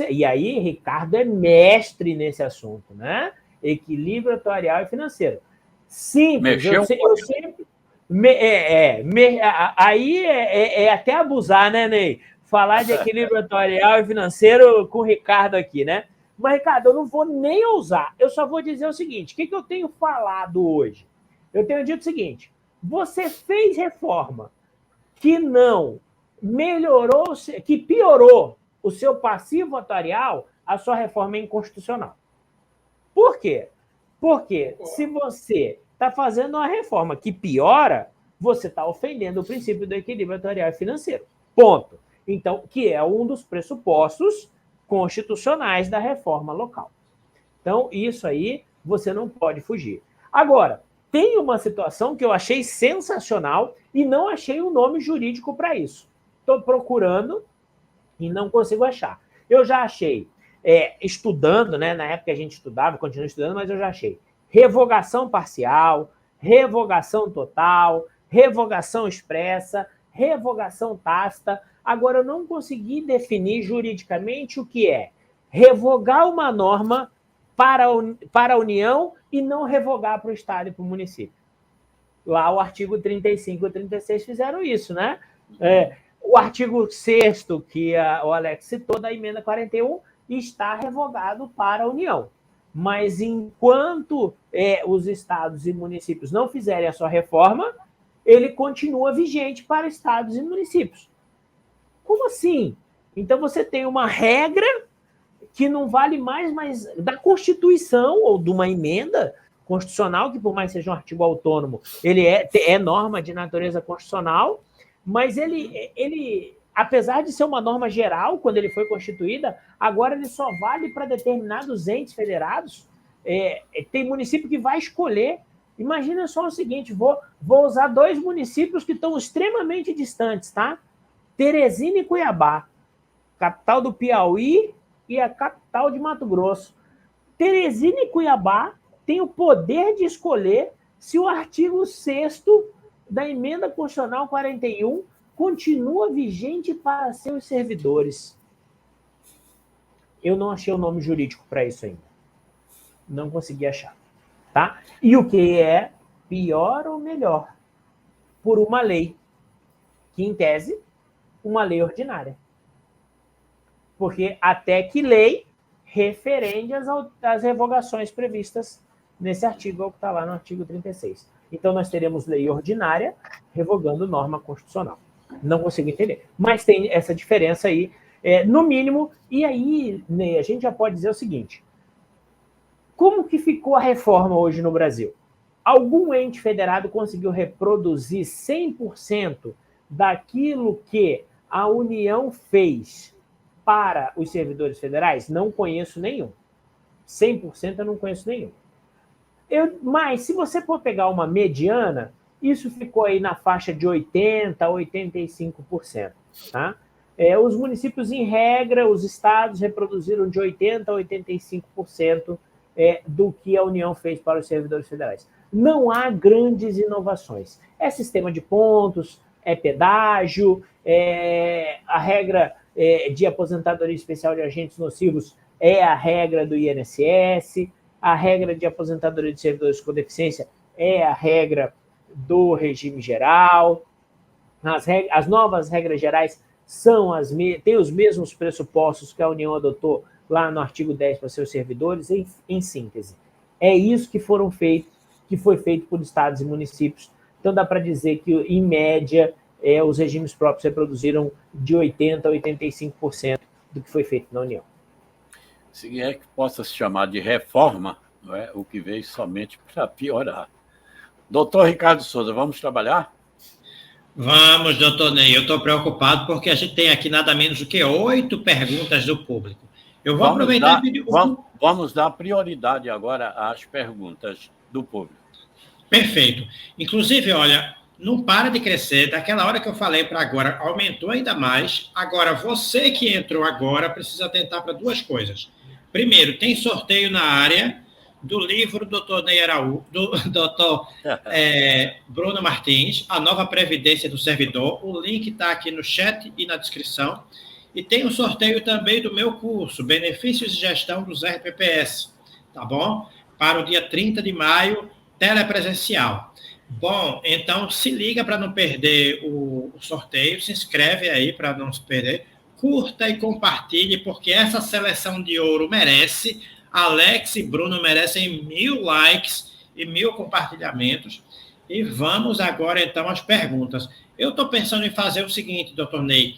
E aí, Ricardo é mestre nesse assunto, né? Equilíbrio atuarial e financeiro. Simples, eu sempre... Aí é até abusar, né, Ney? Falar de equilíbrio atuarial e financeiro com o Ricardo aqui, né? Mas, Ricardo, eu não vou nem ousar. Eu só vou dizer o seguinte, o que eu tenho falado hoje? Eu tenho dito o seguinte, você fez reforma que não melhorou, que piorou o seu passivo atuarial, a sua reforma é inconstitucional. Por quê? Porque se você está fazendo uma reforma que piora, você está ofendendo o princípio do equilíbrio atuarial e financeiro. Ponto. Então, que é um dos pressupostos constitucionais da reforma local. Então, isso aí você não pode fugir. Agora, tem uma situação que eu achei sensacional e não achei um nome jurídico para isso. Estou procurando e não consigo achar. Eu já achei, estudando, né, na época que a gente estudava, continuo estudando, mas eu já achei revogação parcial, revogação total, revogação expressa, revogação tácita. Agora, eu não consegui definir juridicamente o que é revogar uma norma para a União e não revogar para o Estado e para o município. Lá o artigo 35 e 36 fizeram isso, né? O artigo 6º, que o Alex citou, da emenda 41, está revogado para a União. Mas enquanto os estados e municípios não fizerem a sua reforma, ele continua vigente para estados e municípios. Como assim? Então você tem uma regra que não vale mais da Constituição ou de uma emenda constitucional, que por mais seja um artigo autônomo, ele é norma de natureza constitucional, mas ele, apesar de ser uma norma geral, quando ele foi constituída, agora ele só vale para determinados entes federados. Tem município que vai escolher. Imagina só o seguinte, vou usar 2 municípios que estão extremamente distantes, tá? Teresina e Cuiabá, capital do Piauí e a capital de Mato Grosso. Teresina e Cuiabá têm o poder de escolher se o artigo 6º da emenda constitucional 41 continua vigente para seus servidores. Eu não achei o nome jurídico para isso ainda. Não consegui achar. Tá? E o que é pior ou melhor? Por uma lei, que em tese, uma lei ordinária. Porque até que lei referende às revogações previstas nesse artigo, que está lá no artigo 36. Então, nós teremos lei ordinária revogando norma constitucional. Não consigo entender. Mas tem essa diferença aí, no mínimo. E aí, Ney, a gente já pode dizer o seguinte. Como que ficou a reforma hoje no Brasil? Algum ente federado conseguiu reproduzir 100% daquilo que a União fez para os servidores federais? Não conheço nenhum. 100% eu não conheço nenhum. Mas, se você for pegar uma mediana, isso ficou aí na faixa de 80% a 85%. Tá? Os municípios, em regra, os estados reproduziram de 80% a 85% do que a União fez para os servidores federais. Não há grandes inovações. É sistema de pontos, é pedágio, a regra de aposentadoria especial de agentes nocivos é a regra do INSS, a regra de aposentadoria de servidores com deficiência é a regra do regime geral, as novas regras gerais têm os mesmos pressupostos que a União adotou lá no artigo 10 para seus servidores, em síntese. É isso que foi feito por estados e municípios. Então, dá para dizer que, em média, os regimes próprios reproduziram de 80% a 85% do que foi feito na União. Se é que possa se chamar de reforma, não é? O que veio somente para piorar. Doutor Ricardo Souza, vamos trabalhar? Vamos, doutor Ney. Eu estou preocupado porque a gente tem aqui nada menos do que 8 perguntas do público. Eu vou aproveitar e pedir... Vamos dar prioridade agora às perguntas do público. Perfeito. Inclusive, olha, não para de crescer. Daquela hora que eu falei para agora, aumentou ainda mais. Agora, você que entrou agora precisa atentar para 2 coisas. Primeiro, tem sorteio na área do livro do Dr. Ney Araújo, do Dr. Bruno Martins, A Nova Previdência do Servidor. O link está aqui no chat e na descrição. E tem um sorteio também do meu curso, Benefícios e Gestão dos RPPS, tá bom? Para o dia 30 de maio, telepresencial. Bom, então se liga para não perder o sorteio, se inscreve aí para não se perder, curta e compartilhe, porque essa seleção de ouro merece. Alex e Bruno merecem 1000 likes e 1000 compartilhamentos. E vamos agora, então, às perguntas. Eu estou pensando em fazer o seguinte, doutor Ney,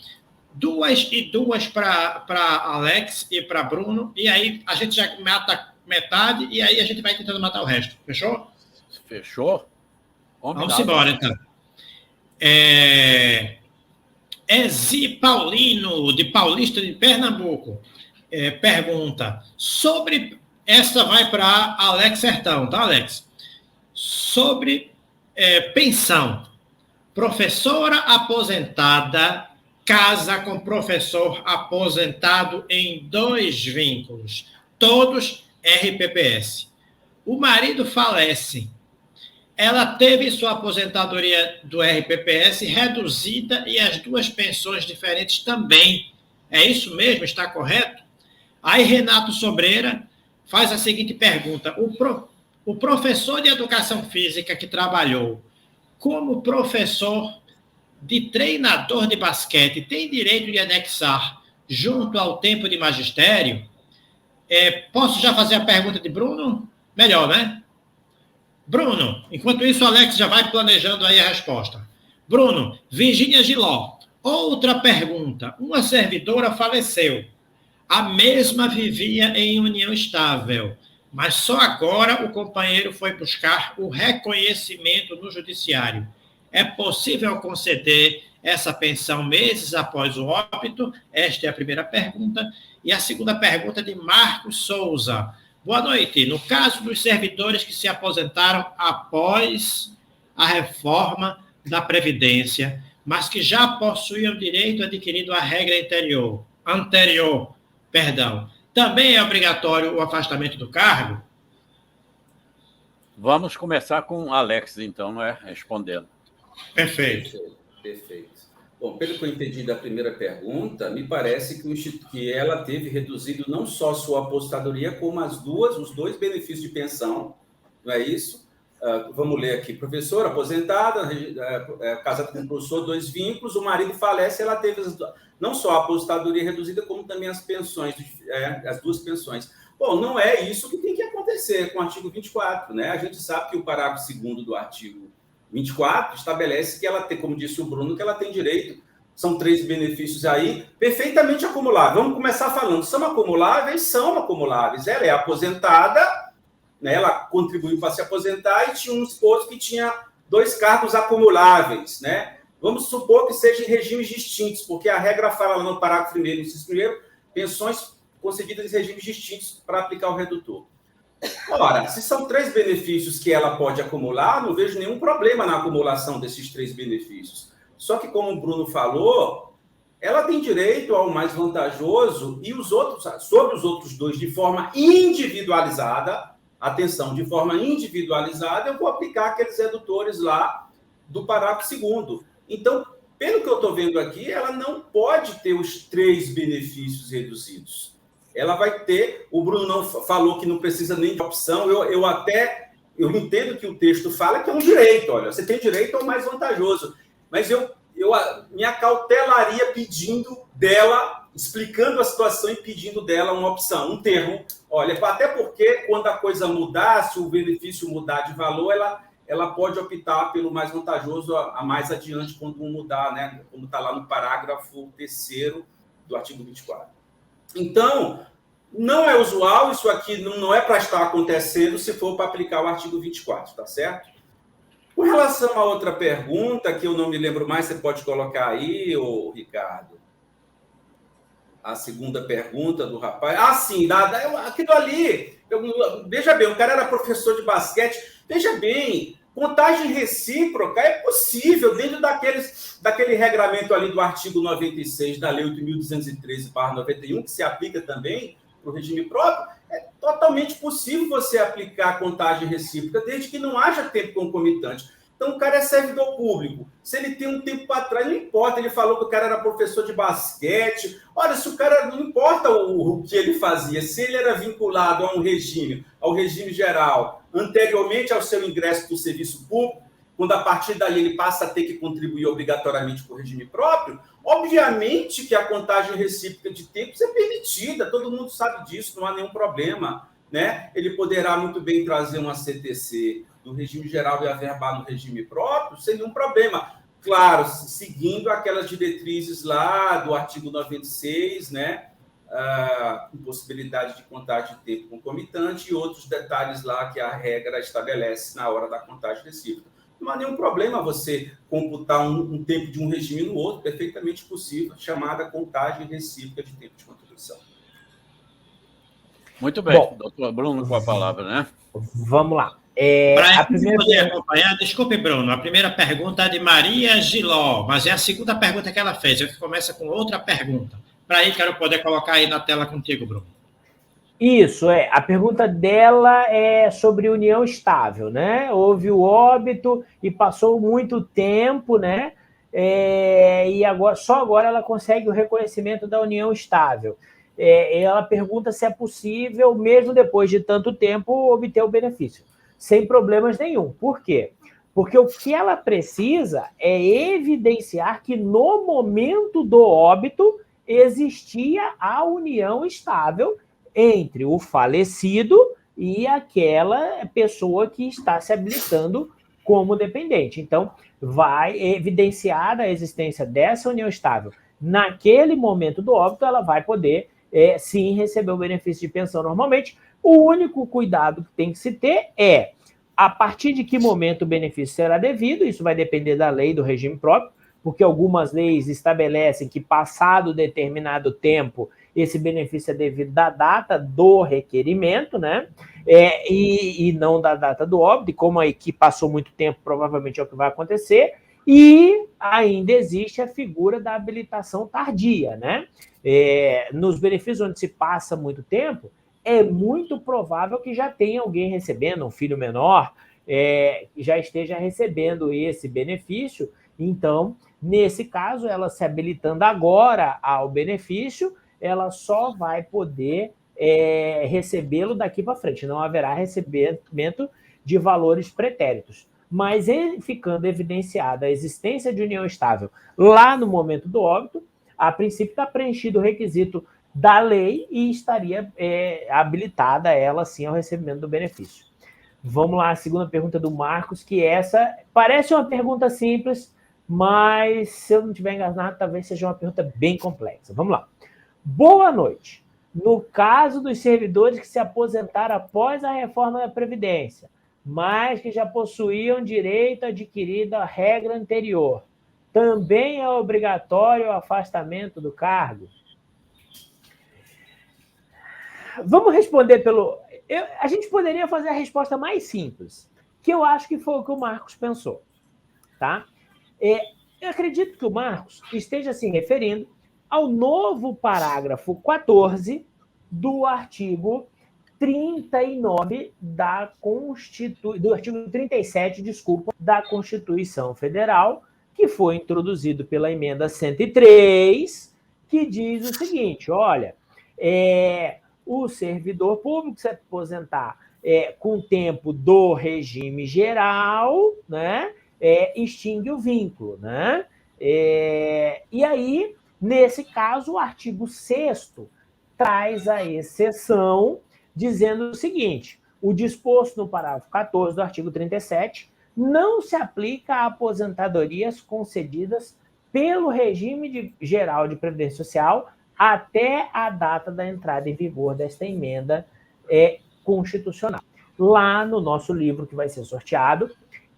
2 e 2 para Alex e para Bruno, e aí a gente já mata metade, e aí a gente vai tentando matar o resto. Fechou? Fechou? Vamos embora, então. Ezi Paulino, de Paulista de Pernambuco, pergunta sobre... Essa vai para Alex Sertão, tá, Alex? Sobre pensão. Professora aposentada casa com professor aposentado em 2 vínculos, todos RPPS. O marido falece. Ela teve sua aposentadoria do RPPS reduzida e as 2 pensões diferentes também. É isso mesmo? Está correto? Aí Renato Sobreira faz a seguinte pergunta. O professor de educação física que trabalhou como professor de treinador de basquete tem direito de anexar junto ao tempo de magistério? Posso já fazer a pergunta de Bruno? Melhor, né? Bruno, enquanto isso, o Alex já vai planejando aí a resposta. Bruno, Virgínia Giló. Outra pergunta. Uma servidora faleceu. A mesma vivia em união estável, mas só agora o companheiro foi buscar o reconhecimento no judiciário. É possível conceder essa pensão meses após o óbito? Esta é a primeira pergunta. E a segunda pergunta é de Marcos Souza. Boa noite. No caso dos servidores que se aposentaram após a reforma da Previdência, mas que já possuíam direito adquirido à regra anterior, também é obrigatório o afastamento do cargo? Vamos começar com Alex, então, respondendo. Perfeito. Bom, pelo que eu entendi da primeira pergunta, me parece que ela teve reduzido não só sua aposentadoria, como os 2 benefícios de pensão, não é isso? Vamos ler aqui. Professora aposentada, casada com professor, 2 vínculos, o marido falece, ela teve não só a aposentadoria reduzida, como também as pensões, as 2 pensões. Bom, não é isso que tem que acontecer com o artigo 24, né? A gente sabe que o parágrafo 2º do artigo 24 estabelece que ela tem, como disse o Bruno, que ela tem direito, são 3 benefícios aí, perfeitamente acumuláveis. Vamos começar falando, são acumuláveis. Ela é aposentada, né, ela contribuiu para se aposentar e tinha um esposo que tinha 2 cargos acumuláveis, né? Vamos supor que sejam regimes distintos, porque a regra fala lá no parágrafo 1º, inciso 1º, pensões concedidas em regimes distintos para aplicar o redutor. Ora, se são 3 benefícios que ela pode acumular, não vejo nenhum problema na acumulação desses 3 benefícios. Só que, como o Bruno falou, ela tem direito ao mais vantajoso e sobre os outros 2 de forma individualizada. Atenção, de forma individualizada, eu vou aplicar aqueles redutores lá do parágrafo 2º. Então, pelo que eu estou vendo aqui, ela não pode ter os 3 benefícios reduzidos. Ela vai ter, o Bruno não falou que não precisa nem de opção, eu entendo que o texto fala que é um direito, olha, você tem direito ao mais vantajoso, mas eu me acautelaria pedindo dela, explicando a situação e pedindo dela uma opção, um termo. Olha, até porque quando a coisa mudar, se o benefício mudar de valor, ela pode optar pelo mais vantajoso a mais adiante quando mudar, né? Como está lá no parágrafo 3º do artigo 24. Então, não é usual, isso aqui não é para estar acontecendo se for para aplicar o artigo 24, tá certo? Com relação a outra pergunta, que eu não me lembro mais, você pode colocar aí, ô Ricardo? A segunda pergunta do rapaz. Ah, sim, aquilo ali. Veja bem, o cara era professor de basquete. Veja bem, contagem recíproca é possível dentro daquele regramento ali do artigo 96 da Lei 8.213/91, que se aplica também para o regime próprio. É totalmente possível você aplicar contagem recíproca, desde que não haja tempo concomitante. Então, o cara é servidor público. Se ele tem um tempo para trás, não importa. Ele falou que o cara era professor de basquete. Olha, se o cara... Não importa o que ele fazia. Se ele era vinculado a um regime, ao regime geral, anteriormente ao seu ingresso do serviço público, quando a partir daí ele passa a ter que contribuir obrigatoriamente com o regime próprio, obviamente que a contagem recíproca de tempos é permitida. Todo mundo sabe disso, não há nenhum problema, né? Ele poderá muito bem trazer uma CTC do regime geral e averbar no regime próprio, sem nenhum problema. Claro, seguindo aquelas diretrizes lá do artigo 96, né? Impossibilidade de contagem de tempo concomitante e outros detalhes lá que a regra estabelece na hora da contagem recíproca. Não há nenhum problema você computar um tempo de um regime no outro, perfeitamente possível, chamada contagem recíproca de tempo de contribuição. Muito bem, bom, doutor Bruno, com a palavra, né? Vamos lá. Para a primeira poder acompanhar, desculpe, Bruno, a primeira pergunta é de Maria Giló, mas é a segunda pergunta que ela fez, que começa com outra pergunta. Para aí, quero poder colocar aí na tela contigo, Bruno. Isso, a pergunta dela é sobre união estável, né? Houve o óbito e passou muito tempo, né? E só agora ela consegue o reconhecimento da união estável. Ela pergunta se é possível, mesmo depois de tanto tempo, obter o benefício. Sem problemas nenhum. Por quê? Porque o que ela precisa é evidenciar que no momento do óbito existia a união estável entre o falecido e aquela pessoa que está se habilitando como dependente. Então, vai evidenciar a existência dessa união estável. Naquele momento do óbito, ela vai poder, sim, receber o benefício de pensão normalmente. O único cuidado que tem que se ter é a partir de que momento o benefício será devido, isso vai depender da lei do regime próprio, porque algumas leis estabelecem que, passado determinado tempo, esse benefício é devido da data do requerimento, né? E não da data do óbito, e como aqui passou muito tempo, provavelmente é o que vai acontecer, e ainda existe a figura da habilitação tardia, né? Nos benefícios onde se passa muito tempo, é muito provável que já tenha alguém recebendo, um filho menor, que já esteja recebendo esse benefício. Então, nesse caso, ela se habilitando agora ao benefício, ela só vai poder recebê-lo daqui para frente. Não haverá recebimento de valores pretéritos. Mas, ficando evidenciada a existência de união estável lá no momento do óbito, a princípio está preenchido o requisito da lei e estaria habilitada ela, sim, ao recebimento do benefício. Vamos lá, a segunda pergunta do Marcos, que essa parece uma pergunta simples, mas, se eu não estiver enganado, talvez seja uma pergunta bem complexa. Vamos lá. Boa noite. No caso dos servidores que se aposentaram após a reforma da Previdência, mas que já possuíam direito adquirido à regra anterior, também é obrigatório o afastamento do cargo? Vamos responder pelo... a gente poderia fazer a resposta mais simples, que eu acho que foi o que o Marcos pensou. Tá? Eu acredito que o Marcos esteja se referindo ao novo parágrafo 14 do artigo 39 do artigo 37, da Constituição Federal, que foi introduzido pela emenda 103, que diz o seguinte: olha, o servidor público se aposentar com o tempo do regime geral, né, extingue o vínculo, né? E aí, nesse caso, o artigo 6º traz a exceção, dizendo o seguinte: o disposto no parágrafo 14 do artigo 37 não se aplica a aposentadorias concedidas pelo regime geral de previdência social até a data da entrada em vigor desta emenda constitucional. Lá no nosso livro, que vai ser sorteado,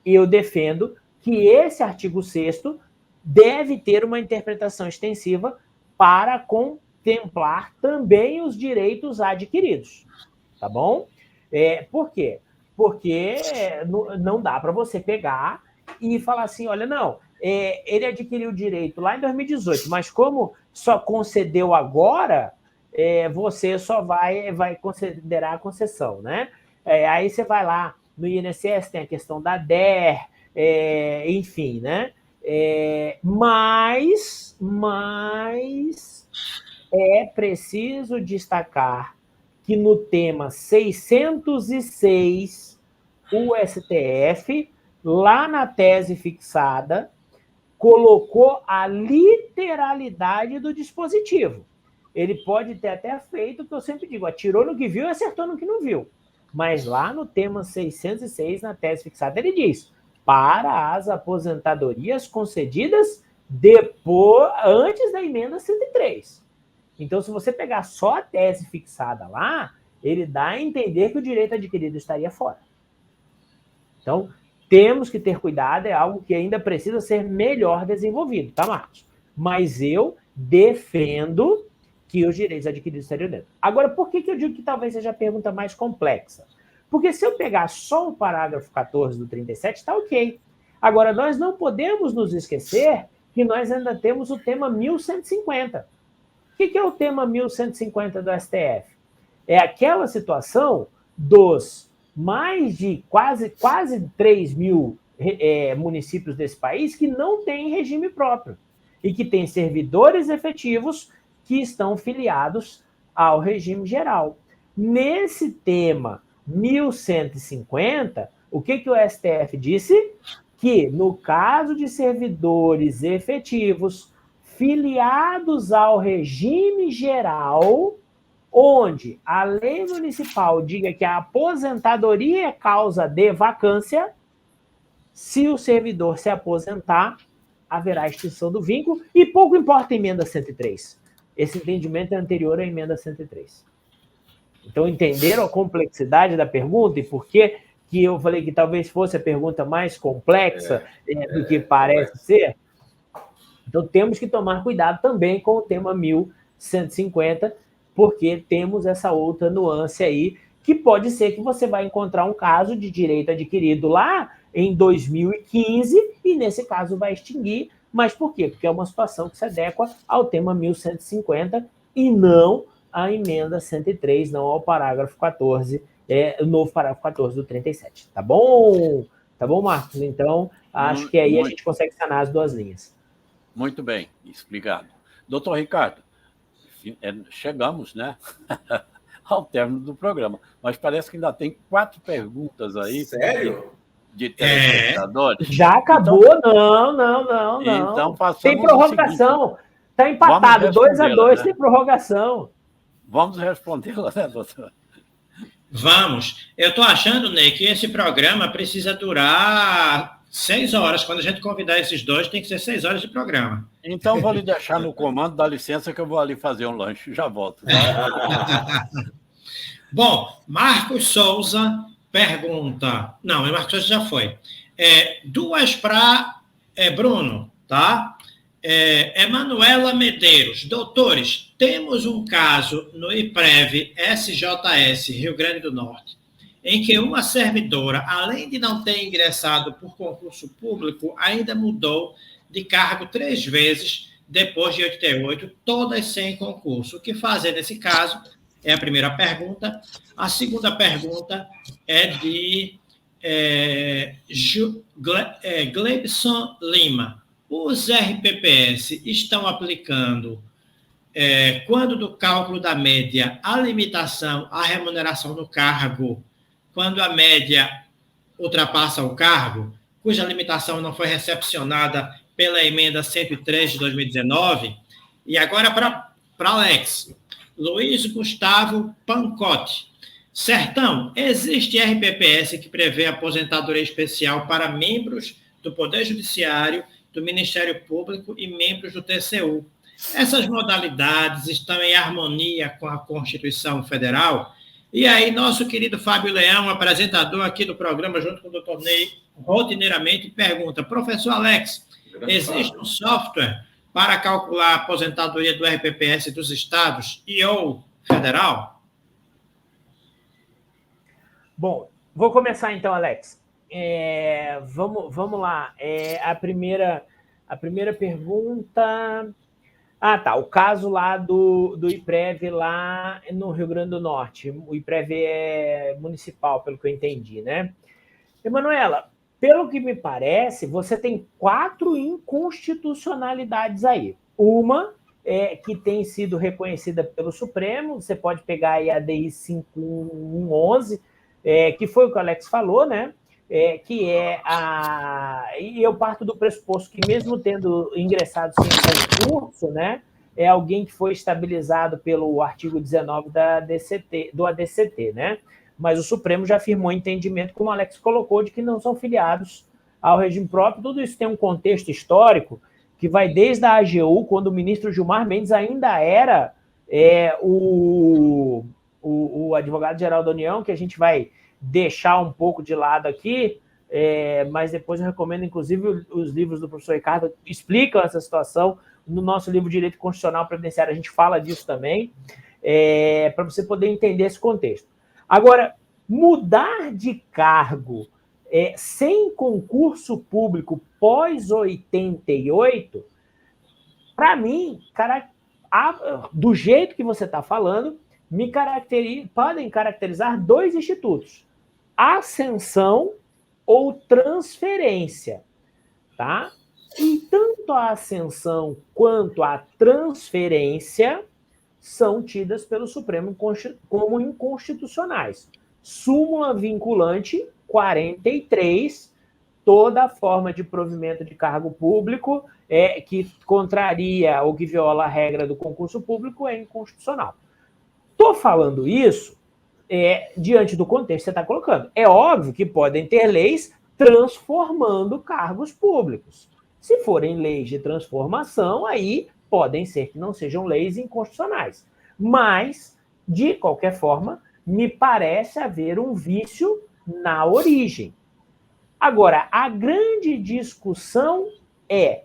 eu defendo que esse artigo 6º deve ter uma interpretação extensiva para contemplar também os direitos adquiridos. Tá bom? Por quê? Porque não dá para você pegar e falar assim, olha, não, ele adquiriu o direito lá em 2018, mas como só concedeu agora, você só vai considerar a concessão, né? Aí você vai lá no INSS, tem a questão da DER, enfim, né? Mas é preciso destacar que no tema 606, o STF, lá na tese fixada, colocou a literalidade do dispositivo. Ele pode ter até feito o que eu sempre digo, atirou no que viu e acertou no que não viu. Mas lá no tema 606, na tese fixada, ele diz: para as aposentadorias concedidas antes da emenda 103. Então, se você pegar só a tese fixada lá, ele dá a entender que o direito adquirido estaria fora. Então, temos que ter cuidado, é algo que ainda precisa ser melhor desenvolvido, tá, Marcos? Mas eu defendo que os direitos adquiridos estariam dentro. Agora, por que eu digo que talvez seja a pergunta mais complexa? Porque se eu pegar só o parágrafo 14 do 37, está ok. Agora, nós não podemos nos esquecer que nós ainda temos o tema 1150. O que é o tema 1150 do STF? É aquela situação dos mais de quase 3 mil municípios desse país que não têm regime próprio e que têm servidores efetivos que estão filiados ao regime geral. Nesse tema 1150, o que o STF disse? Que, no caso de servidores efetivos filiados ao regime geral, onde a lei municipal diga que a aposentadoria é causa de vacância, se o servidor se aposentar, haverá extinção do vínculo, e pouco importa a emenda 103. Esse entendimento é anterior à emenda 103. Então, entenderam a complexidade da pergunta e por que eu falei que talvez fosse a pergunta mais complexa do que parece ser? Então, temos que tomar cuidado também com o tema 1150, porque temos essa outra nuance aí, que pode ser que você vai encontrar um caso de direito adquirido lá em 2015, e nesse caso vai extinguir. Mas por quê? Porque é uma situação que se adequa ao tema 1150 e não à emenda 103, não ao parágrafo 14, o novo parágrafo 14 do 37. Tá bom? Tá bom, Marcos? Então, acho que aí a gente consegue sanar as duas linhas. Muito bem, explicado. Doutor Ricardo, chegamos, né, ao término do programa, mas parece que ainda tem 4 perguntas aí. Sério? De telespectadores. Já acabou? Então, não. Então, tem prorrogação. Está empatado, 2-2, né? Tem prorrogação. Vamos respondê-la, né, doutor? Vamos. Eu estou achando, Ney, que esse programa precisa durar 6 horas. Quando a gente convidar esses dois, tem que ser 6 horas de programa. Então, vou lhe deixar no comando, dá licença que eu vou ali fazer um lanche. Já volto. Bom, Marcos Souza pergunta... Não, Marcos Souza já foi. 2 para Bruno, tá? Emanuela Medeiros. Doutores, temos um caso no IPREV SJS, Rio Grande do Norte, em que uma servidora, além de não ter ingressado por concurso público, ainda mudou de cargo 3 vezes depois de 88, todas sem concurso. O que fazer nesse caso? É a primeira pergunta. A segunda pergunta é de Glebson Lima. Os RPPS estão aplicando, quando do cálculo da média, a limitação à remuneração do cargo, quando a média ultrapassa o cargo, cuja limitação não foi recepcionada pela emenda 103 de 2019? E agora para Alex. Luiz Gustavo Pancotti. Sertão, existe RPPS que prevê aposentadoria especial para membros do Poder Judiciário, do Ministério Público e membros do TCU. Essas modalidades estão em harmonia com a Constituição Federal? E aí, nosso querido Fábio Leão, apresentador aqui do programa, junto com o doutor Ney, rotineiramente pergunta: professor Alex, existe um software para calcular a aposentadoria do RPPS dos estados e ou federal? Bom, vou começar então, Alex. Vamos lá. A primeira pergunta... Ah, tá. O caso lá do IPREV lá no Rio Grande do Norte. O IPREV é municipal, pelo que eu entendi, né? Emanuela, pelo que me parece, você tem 4 inconstitucionalidades aí. Uma que tem sido reconhecida pelo Supremo, você pode pegar aí a DI 5111, que foi o que o Alex falou, né? E eu parto do pressuposto que, mesmo tendo ingressado sem concurso, né, é alguém que foi estabilizado pelo artigo 19 do ADCT, né? Mas o Supremo já afirmou entendimento, como o Alex colocou, de que não são filiados ao regime próprio. Tudo isso tem um contexto histórico que vai desde a AGU, quando o ministro Gilmar Mendes ainda era o advogado-geral da União, que a gente vai deixar um pouco de lado aqui, mas depois eu recomendo, inclusive, os livros do professor Ricardo explicam essa situação. No nosso livro Direito Constitucional Previdenciário a gente fala disso também, para você poder entender esse contexto. Agora, mudar de cargo sem concurso público pós-88, para mim, do jeito que você está falando, podem caracterizar 2 institutos: ascensão ou transferência, tá? E tanto a ascensão quanto a transferência são tidas pelo Supremo como inconstitucionais. Súmula vinculante 43, toda forma de provimento de cargo público que contraria ou que viola a regra do concurso público é inconstitucional. Estou falando isso diante do contexto que você está colocando. É óbvio que podem ter leis transformando cargos públicos. Se forem leis de transformação, aí podem ser que não sejam leis inconstitucionais. Mas, de qualquer forma, me parece haver um vício na origem. Agora, a grande discussão é: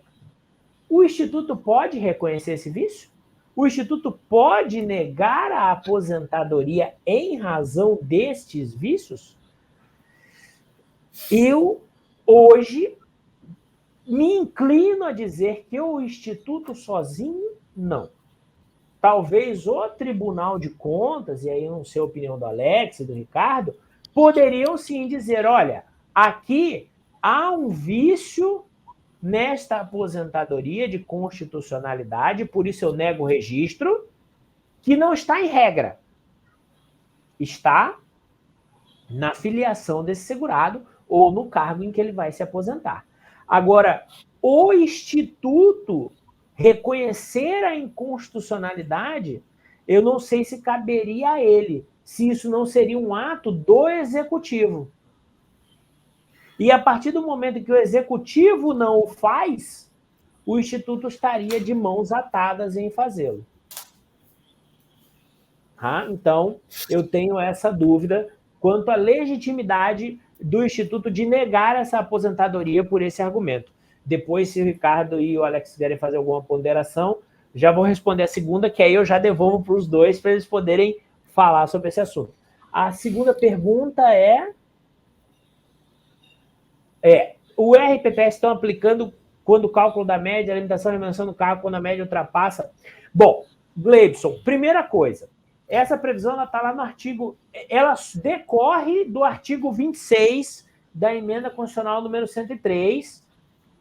o Instituto pode reconhecer esse vício? O Instituto pode negar a aposentadoria em razão destes vícios? Eu, hoje, me inclino a dizer que o Instituto sozinho, não. Talvez o Tribunal de Contas, e aí não sei a opinião do Alex e do Ricardo, poderiam sim dizer: olha, aqui há um vício nesta aposentadoria de constitucionalidade, por isso eu nego o registro, que não está em regra. Está na filiação desse segurado ou no cargo em que ele vai se aposentar. Agora, o Instituto reconhecer a inconstitucionalidade, eu não sei se caberia a ele, se isso não seria um ato do Executivo. E a partir do momento em que o Executivo não o faz, o Instituto estaria de mãos atadas em fazê-lo. Então, eu tenho essa dúvida quanto à legitimidade do Instituto de negar essa aposentadoria por esse argumento. Depois, se o Ricardo e o Alex quiserem fazer alguma ponderação, já vou responder a segunda, que aí eu já devolvo para os dois, para eles poderem falar sobre esse assunto. A segunda pergunta o RPPS estão aplicando quando o cálculo da média, a limitação e remuneração do cargo, quando a média ultrapassa... Bom, Gleibson, primeira coisa, essa previsão está lá no artigo... Ela decorre do artigo 26 da Emenda Constitucional número 103,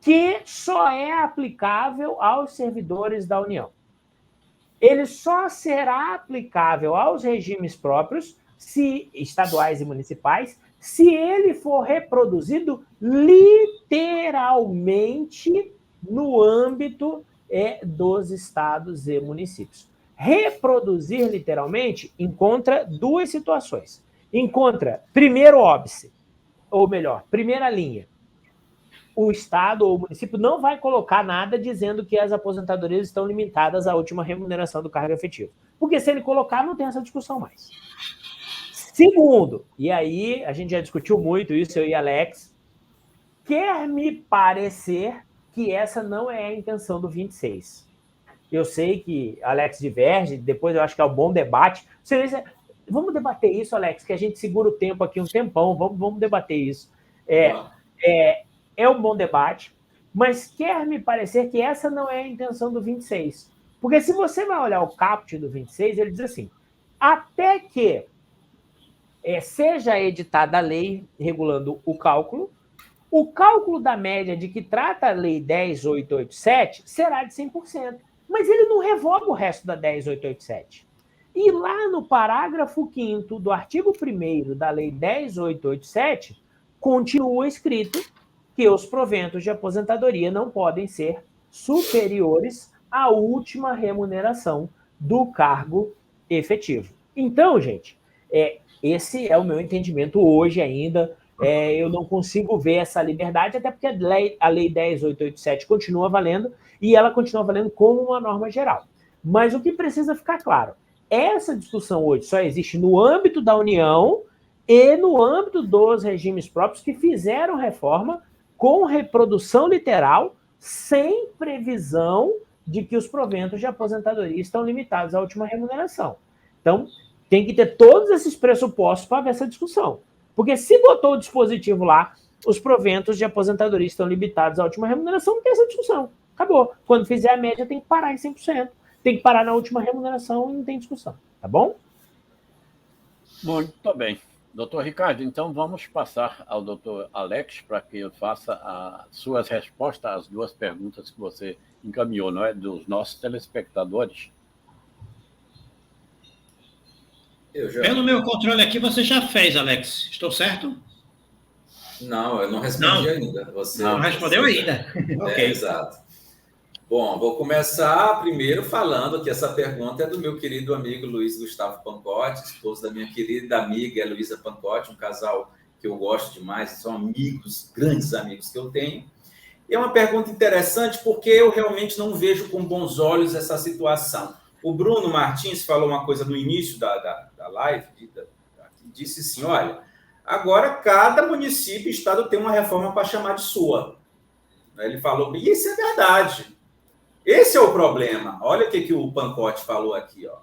que só é aplicável aos servidores da União. Ele só será aplicável aos regimes próprios, estaduais e municipais, se ele for reproduzido literalmente no âmbito dos estados e municípios. Reproduzir literalmente encontra duas situações. Encontra, primeiro óbice, ou melhor, primeira linha. O estado ou o município não vai colocar nada dizendo que as aposentadorias estão limitadas à última remuneração do cargo efetivo. Porque se ele colocar, não tem essa discussão mais. Segundo, e aí a gente já discutiu muito isso, eu e Alex, quer me parecer que essa não é a intenção do 26. Eu sei que Alex diverge, depois eu acho que é um bom debate. Vamos debater isso, Alex, que a gente segura o tempo aqui um tempão, vamos debater isso. É um bom debate, mas quer me parecer que essa não é a intenção do 26. Porque se você vai olhar o caput do 26, ele diz assim, até que seja editada a lei regulando o cálculo da média de que trata a lei 10.887 será de 100%, mas ele não revoga o resto da 10.887. E lá no parágrafo 5º do artigo 1º da lei 10.887, continua escrito que os proventos de aposentadoria não podem ser superiores à última remuneração do cargo efetivo. Então, gente, esse é o meu entendimento hoje ainda. Eu não consigo ver essa liberdade, até porque a lei 10.887 continua valendo e ela continua valendo como uma norma geral. Mas o que precisa ficar claro, essa discussão hoje só existe no âmbito da União e no âmbito dos regimes próprios que fizeram reforma com reprodução literal, sem previsão de que os proventos de aposentadoria estão limitados à última remuneração. Então, tem que ter todos esses pressupostos para ver essa discussão. Porque se botou o dispositivo lá, os proventos de aposentadoria estão limitados à última remuneração, não tem essa discussão. Acabou. Quando fizer a média, tem que parar em 100%. Tem que parar na última remuneração e não tem discussão. Tá bom? Muito bem. Doutor Ricardo, então vamos passar ao doutor Alex para que ele faça as suas respostas às duas perguntas que você encaminhou, não é? Dos nossos telespectadores. Pelo meu controle aqui, você já fez, Alex. Estou certo? Não, eu não respondi ainda. Você não respondeu ainda. Ok. Exato. Bom, vou começar primeiro falando que essa pergunta é do meu querido amigo Luiz Gustavo Pancotti, esposo da minha querida amiga Heloísa Pancotti, um casal que eu gosto demais, são amigos, grandes amigos que eu tenho. E é uma pergunta interessante porque eu realmente não vejo com bons olhos essa situação. O Bruno Martins falou uma coisa no início da live, disse assim, olha, agora cada município e estado tem uma reforma para chamar de sua. Ele falou, e isso é verdade. Esse é o problema. Olha o que o Pancotti falou aqui. Ó,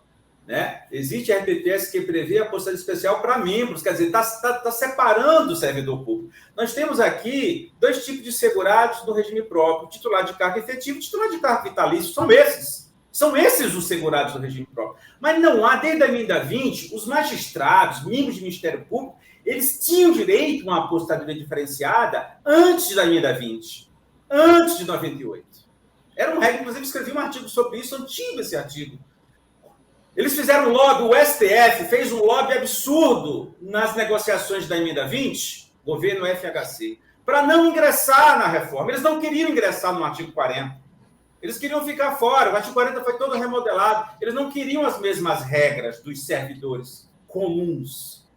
né? Existe a RPPS que prevê a aposentadoria especial para membros, quer dizer, está separando o servidor público. Nós temos aqui dois tipos de segurados no regime próprio, titular de cargo efetivo e titular de cargo vitalício, são esses. São esses os segurados do regime próprio. Mas não há, desde a emenda 20, os magistrados, membros do Ministério Público, eles tinham direito a uma aposentadoria diferenciada antes da emenda 20, antes de 98. Era uma regra, inclusive, escrevi um artigo sobre isso, antigo esse artigo. Eles fizeram um lobby, o STF fez um lobby absurdo nas negociações da emenda 20, governo FHC, para não ingressar na reforma. Eles não queriam ingressar no artigo 40. Eles queriam ficar fora. O artigo 40 foi todo remodelado. Eles não queriam as mesmas regras dos servidores comuns.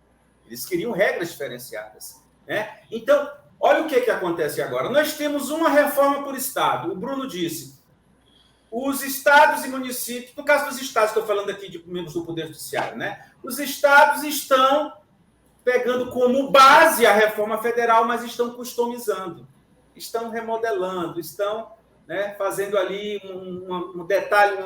Eles queriam regras diferenciadas. Né? Então, olha o que acontece agora. Nós temos uma reforma por estado. O Bruno disse, os estados e municípios, no caso dos estados, estou falando aqui de membros do Poder Judiciário, né? Os estados estão pegando como base a reforma federal, mas estão customizando. estão remodelando, estão, né, fazendo ali um detalhe,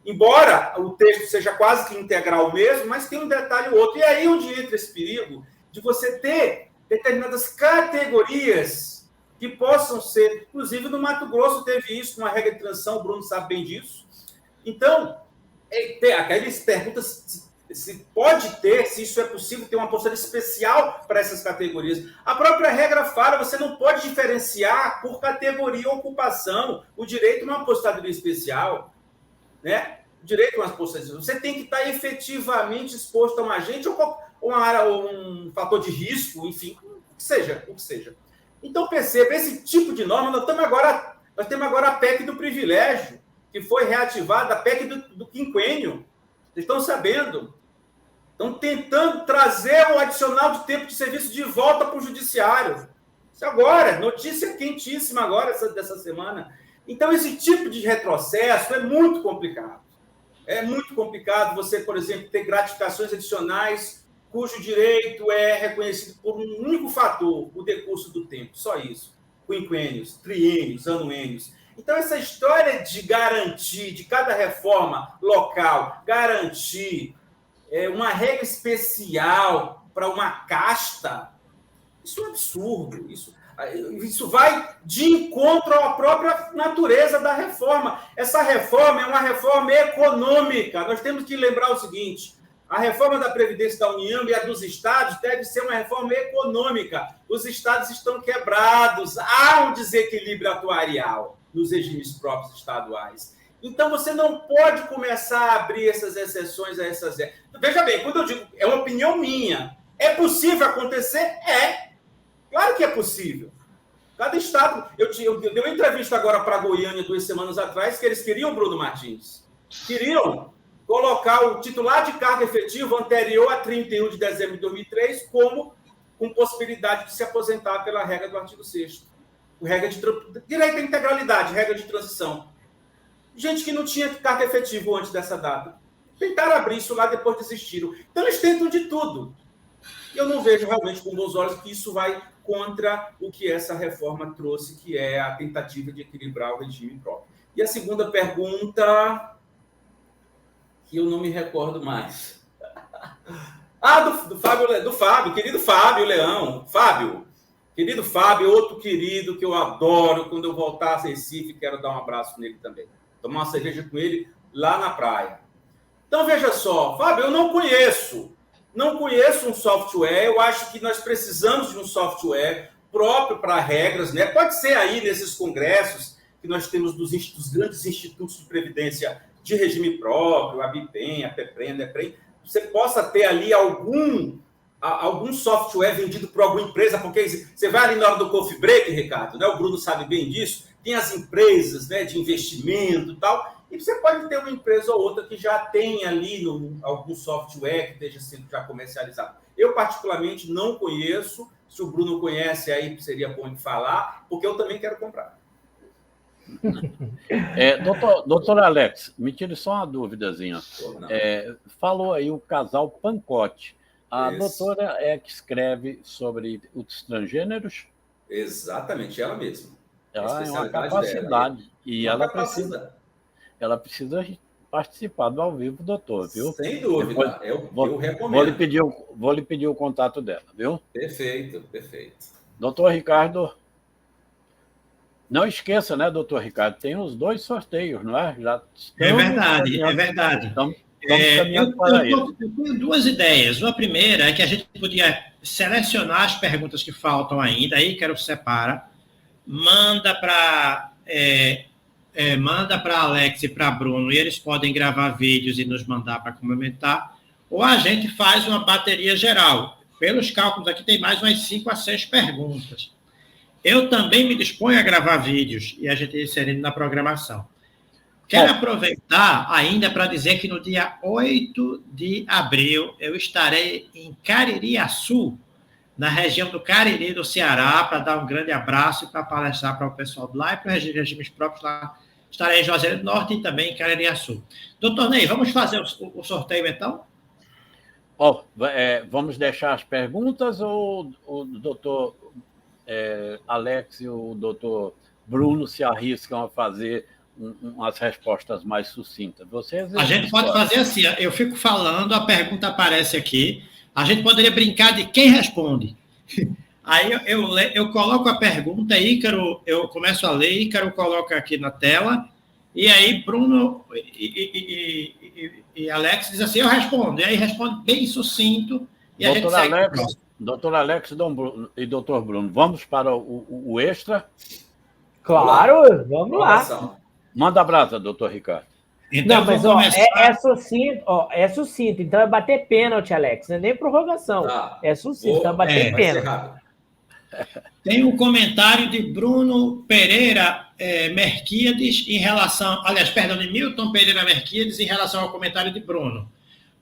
embora o texto seja quase que integral mesmo, mas tem um detalhe ou outro. E aí onde entra esse perigo de você ter determinadas categorias que possam ser, inclusive no Mato Grosso teve isso, uma regra de transição, o Bruno sabe bem disso. Então, aqueles perguntas se pode ter, se isso é possível, ter uma postura especial para essas categorias. A própria regra fala, você não pode diferenciar por categoria ou ocupação o direito numa apostadoria especial, né? O direito a uma apostadoria. Você tem que estar efetivamente exposto a um agente ou um fator de risco, enfim, o que seja. Então, perceba, esse tipo de norma, nós temos agora a PEC do privilégio, que foi reativada, a PEC do quinquênio. Vocês estão sabendo? Estão tentando trazer o adicional de tempo de serviço de volta para o judiciário. Isso agora, notícia quentíssima agora dessa semana. Então, esse tipo de retrocesso é muito complicado. É muito complicado você, por exemplo, ter gratificações adicionais cujo direito é reconhecido por um único fator, o decurso do tempo, só isso. Quinquênios, triênios, anuênios. Então, essa história de garantir, de cada reforma local, garantir uma regra especial para uma casta, isso é um absurdo. Isso vai de encontro à própria natureza da reforma. Essa reforma é uma reforma econômica. Nós temos que lembrar o seguinte: a reforma da Previdência da União e a dos estados deve ser uma reforma econômica. Os estados estão quebrados, há um desequilíbrio atuarial nos regimes próprios estaduais. Então, você não pode começar a abrir essas exceções a essas... Veja bem, quando eu digo, é uma opinião minha, é possível acontecer? É. Claro que é possível. Cada estado... Eu dei uma entrevista agora para a Goiânia 2 semanas atrás, que eles queriam, Bruno Martins, queriam colocar o titular de cargo efetivo anterior a 31 de dezembro de 2003 com possibilidade de se aposentar pela regra do artigo 6º. Regra de direito à integralidade, regra de transição. Gente que não tinha cargo efetivo antes dessa data. Tentaram abrir isso lá, depois desistiram. Então, eles tentam de tudo. E eu não vejo realmente com bons olhos que isso vai contra o que essa reforma trouxe, que é a tentativa de equilibrar o regime próprio. E a segunda pergunta, que eu não me recordo mais. Do Fábio, querido Fábio Leão. Querido Fábio, outro querido que eu adoro. Quando eu voltar a Recife, quero dar um abraço nele também. Tomar uma cerveja com ele lá na praia. Então, veja só, Fábio, eu não conheço um software. Eu acho que nós precisamos de um software próprio para regras, né? Pode ser aí nesses congressos que nós temos dos grandes institutos de previdência de regime próprio, a BIPEM, a PEPREM, a DEPREM, você possa ter ali algum software vendido por alguma empresa, porque você vai ali na hora do coffee break, Ricardo, né? O Bruno sabe bem disso, tem as empresas, né, de investimento e tal, e você pode ter uma empresa ou outra que já tem ali algum software que esteja sendo já comercializado. Eu, particularmente, não conheço. Se o Bruno conhece, aí seria bom de falar, porque eu também quero comprar. Doutor Alex, me tire só uma duvidazinha. Falou aí o casal Pancotti. A doutora é que escreve sobre os transgêneros? Exatamente, ela mesma. Ela é uma capacidade. Dela. E ela precisa participar do ao vivo, doutor, viu? Sem dúvida. Depois, eu recomendo. Vou lhe pedir o contato dela, viu? Perfeito. Doutor Ricardo, não esqueça, né, doutor Ricardo? Tem os 2 sorteios, não é? É verdade. Estamos caminhando para isso. Eu tenho 2 ideias. Uma primeira é que a gente podia selecionar as perguntas que faltam ainda, aí quero separa, manda para Alex e para Bruno, e eles podem gravar vídeos e nos mandar para complementar, ou a gente faz uma bateria geral. Pelos cálculos aqui, tem mais umas 5 a 6 perguntas. Eu também me disponho a gravar vídeos e a gente inserindo na programação. Quero aproveitar ainda para dizer que no dia 8 de abril eu estarei em Caririaçu, na região do Cariri, do Ceará, para dar um grande abraço e para palestrar para o pessoal de lá e para os regimes próprios lá. Estarei em Juazeiro do Norte e também em Caririaçu. Doutor Ney, vamos fazer o sorteio, então? Vamos deixar as perguntas ou o doutor Alex e o doutor Bruno se arriscam a fazer umas respostas mais sucintas. A gente pode fazer assim, eu fico falando, a pergunta aparece aqui, a gente poderia brincar de quem responde. Aí eu coloco a pergunta, Ícaro, eu começo a ler, Ícaro coloca aqui na tela, e aí Bruno e Alex diz assim, eu respondo, e aí responde bem sucinto, e a gente segue. Doutor Alex e doutor Bruno, vamos para o extra? Claro, vamos lá. Manda a brasa, doutor Ricardo. Então, não, mas é sucinto, então é bater pênalti, Alex, não é nem prorrogação. É sucinto, então é bater pênalti. Tem um comentário de Bruno Pereira Merquiades em relação... Aliás, perdão, de Milton Pereira Merquiades em relação ao comentário de Bruno.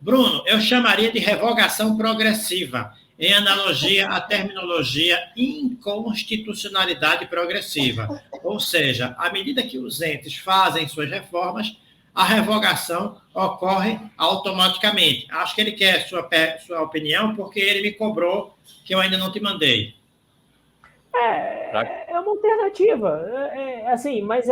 Bruno, eu chamaria de revogação progressiva, em analogia à terminologia inconstitucionalidade progressiva. Ou seja, à medida que os entes fazem suas reformas, a revogação ocorre automaticamente. Acho que ele quer sua opinião, porque ele me cobrou que eu ainda não te mandei. É uma alternativa, assim, mas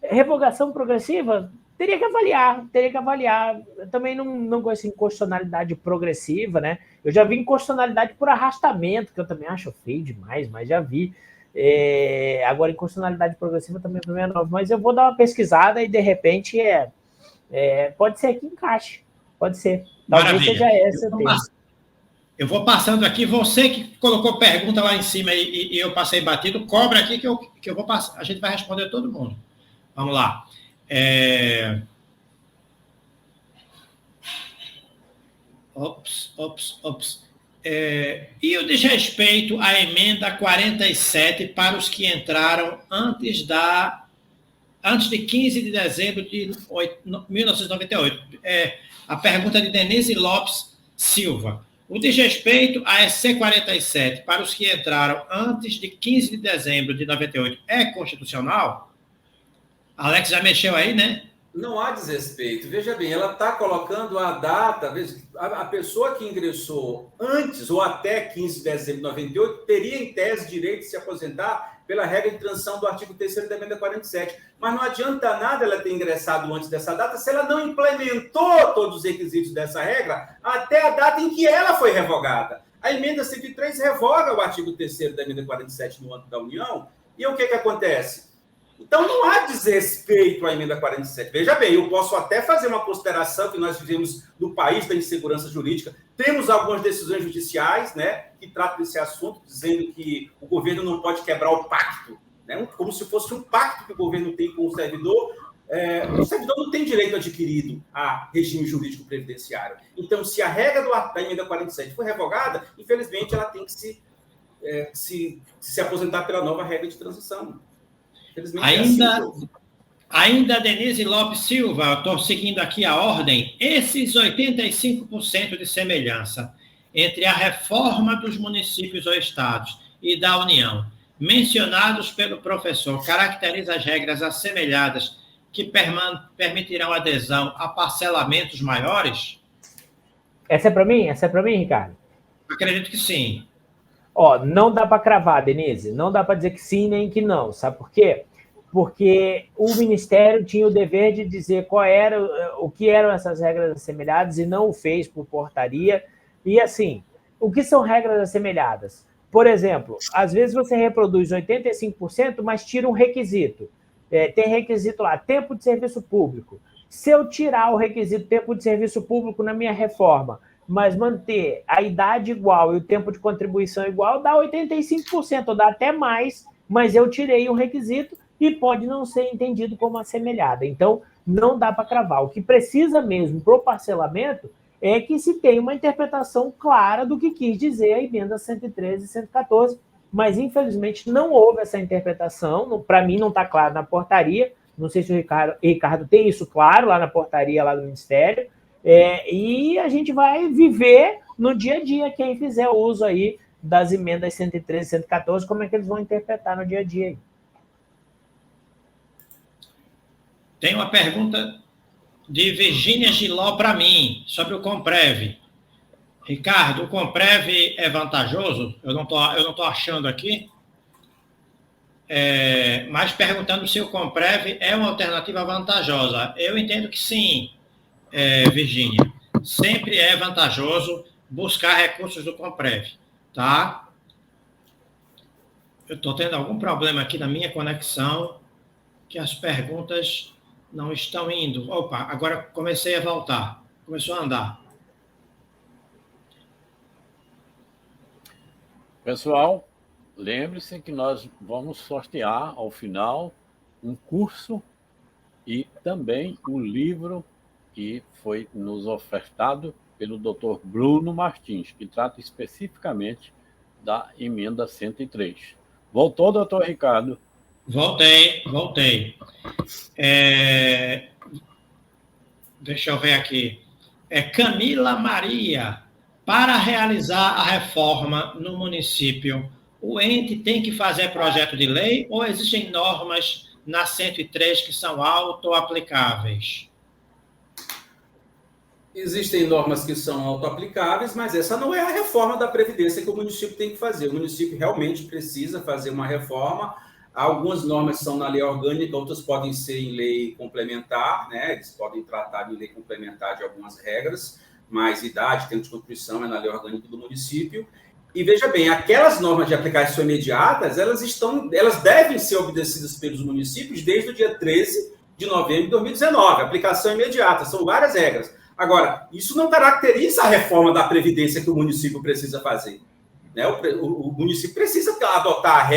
revogação progressiva, teria que avaliar. Eu também não gosto de inconstitucionalidade progressiva, né? Eu já vi inconstitucionalidade por arrastamento, que eu também acho feio demais, mas já vi. Agora, inconstitucionalidade progressiva também para mim é nova, mas eu vou dar uma pesquisada e, de repente, pode ser que encaixe. Pode ser. Talvez Maravilha. Seja essa. Eu vou passando aqui, você que colocou pergunta lá em cima e eu passei batido, cobra aqui que eu vou passar. A gente vai responder todo mundo. Vamos lá. E o desrespeito à emenda 47 para os que entraram antes de 15 de dezembro de 1998. A pergunta de Denise Lopes Silva. O desrespeito à EC 47 para os que entraram antes de 15 de dezembro de 98 é constitucional? Alex já mexeu aí, né? Não há desrespeito. Veja bem, ela está colocando a data, a pessoa que ingressou antes ou até 15 de dezembro de 98 teria, em tese, direito de se aposentar pela regra de transição do artigo 3º da emenda 47. Mas não adianta nada ela ter ingressado antes dessa data se ela não implementou todos os requisitos dessa regra até a data em que ela foi revogada. A emenda 103 revoga o artigo 3º da emenda 47 no âmbito da União, e o que acontece? Então, não há desrespeito à emenda 47. Veja bem, eu posso até fazer uma consideração que nós vivemos no país da insegurança jurídica. Temos algumas decisões judiciais, né, que tratam desse assunto, dizendo que o governo não pode quebrar o pacto, né, como se fosse um pacto que o governo tem com o servidor. O servidor não tem direito adquirido a regime jurídico previdenciário. Então, se a regra da emenda 47 for revogada, infelizmente, ela tem que se aposentar pela nova regra de transição. Ainda Denise Lopes Silva, estou seguindo aqui a ordem, esses 85% de semelhança entre a reforma dos municípios ou estados e da União, mencionados pelo professor, caracteriza as regras assemelhadas que permitirão adesão a parcelamentos maiores? Essa é para mim? Ricardo? Acredito que sim. Não dá para cravar, Denise. Não dá para dizer que sim nem que não. Sabe por quê? Porque o Ministério tinha o dever de dizer o que eram essas regras assemelhadas e não o fez por portaria. E, assim, o que são regras assemelhadas? Por exemplo, às vezes você reproduz 85%, mas tira um requisito. Tem requisito lá, tempo de serviço público. Se eu tirar o requisito tempo de serviço público na minha reforma, mas manter a idade igual e o tempo de contribuição igual, dá 85%, ou dá até mais, mas eu tirei um requisito e pode não ser entendido como assemelhada. Então, não dá para cravar. O que precisa mesmo para o parcelamento é que se tenha uma interpretação clara do que quis dizer a emenda 113 e 114, mas, infelizmente, não houve essa interpretação. Para mim, não está claro na portaria. Não sei se o Ricardo tem isso claro lá na portaria lá do Ministério. E a gente vai viver no dia a dia, quem fizer uso aí das emendas 113 e 114, como é que eles vão interpretar no dia a dia aí. Tem uma pergunta de Virgínia Giló para mim, sobre o Comprev. Ricardo, o Comprev é vantajoso? Eu não tô achando aqui. mas perguntando se o Comprev é uma alternativa vantajosa. Eu entendo que sim, Virgínia. Sempre é vantajoso buscar recursos do Comprev, tá? Eu estou tendo algum problema aqui na minha conexão, que as perguntas não estão indo. Opa, agora comecei a voltar. Começou a andar. Pessoal, lembre-se que nós vamos sortear ao final um curso e também um livro que foi nos ofertado pelo Dr. Bruno Martins, que trata especificamente da emenda 103. Voltou, doutor Ricardo? Voltei. Deixa eu ver aqui. Camila Maria. Para realizar a reforma no município, o ente tem que fazer projeto de lei ou existem normas na 103 que são autoaplicáveis? Existem normas que são autoaplicáveis, mas essa não é a reforma da Previdência que o município tem que fazer. O município realmente precisa fazer uma reforma. Algumas normas são na lei orgânica, outras podem ser em lei complementar, né? Eles podem tratar de lei complementar de algumas regras, mas idade, tempo de contribuição é na lei orgânica do município. E veja bem, aquelas normas de aplicação imediatas, elas devem ser obedecidas pelos municípios desde o dia 13 de novembro de 2019. Aplicação imediata, são várias regras. Agora, isso não caracteriza a reforma da Previdência que o município precisa fazer, né? O município precisa adotar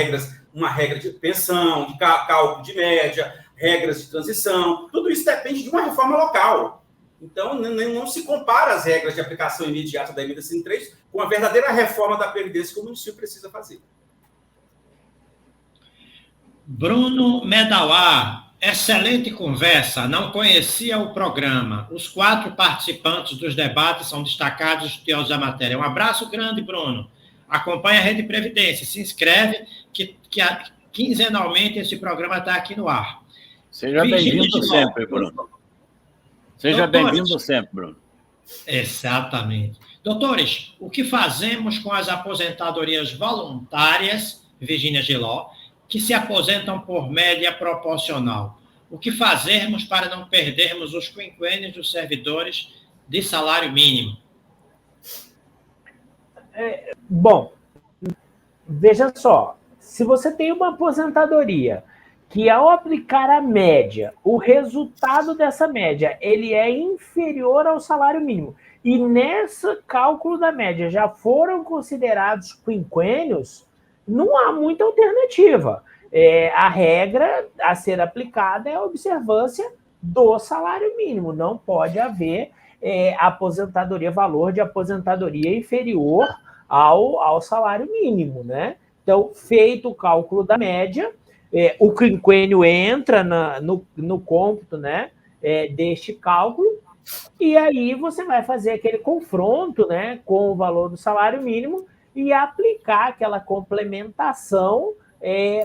uma regra de pensão, de cálculo de média, regras de transição. Tudo isso depende de uma reforma local. Então, não se compara as regras de aplicação imediata da emenda 103 com a verdadeira reforma da Previdência que o município precisa fazer. Bruno Medauá, excelente conversa, não conhecia o programa. Os 4 participantes dos debates são destacados estudiosos da matéria. Um abraço grande, Bruno. Acompanhe a Rede Previdência, se inscreve, que quinzenalmente esse programa está aqui no ar. Seja bem-vindo sempre, Bruno. Seja bem-vindo sempre, Bruno. Exatamente. Doutores, o que fazemos com as aposentadorias voluntárias, Virgínia Giló, que se aposentam por média proporcional? O que fazermos para não perdermos os quinquênios dos servidores de salário mínimo? Bom, veja só, se você tem uma aposentadoria que ao aplicar a média, o resultado dessa média, ele é inferior ao salário mínimo, e nesse cálculo da média já foram considerados quinquênios, não há muita alternativa. A regra a ser aplicada é a observância do salário mínimo, não pode haver valor de aposentadoria inferior ao salário mínimo, né? Então, feito o cálculo da média, o quinquênio entra no cômputo, né, deste cálculo, e aí você vai fazer aquele confronto, né, com o valor do salário mínimo e aplicar aquela complementação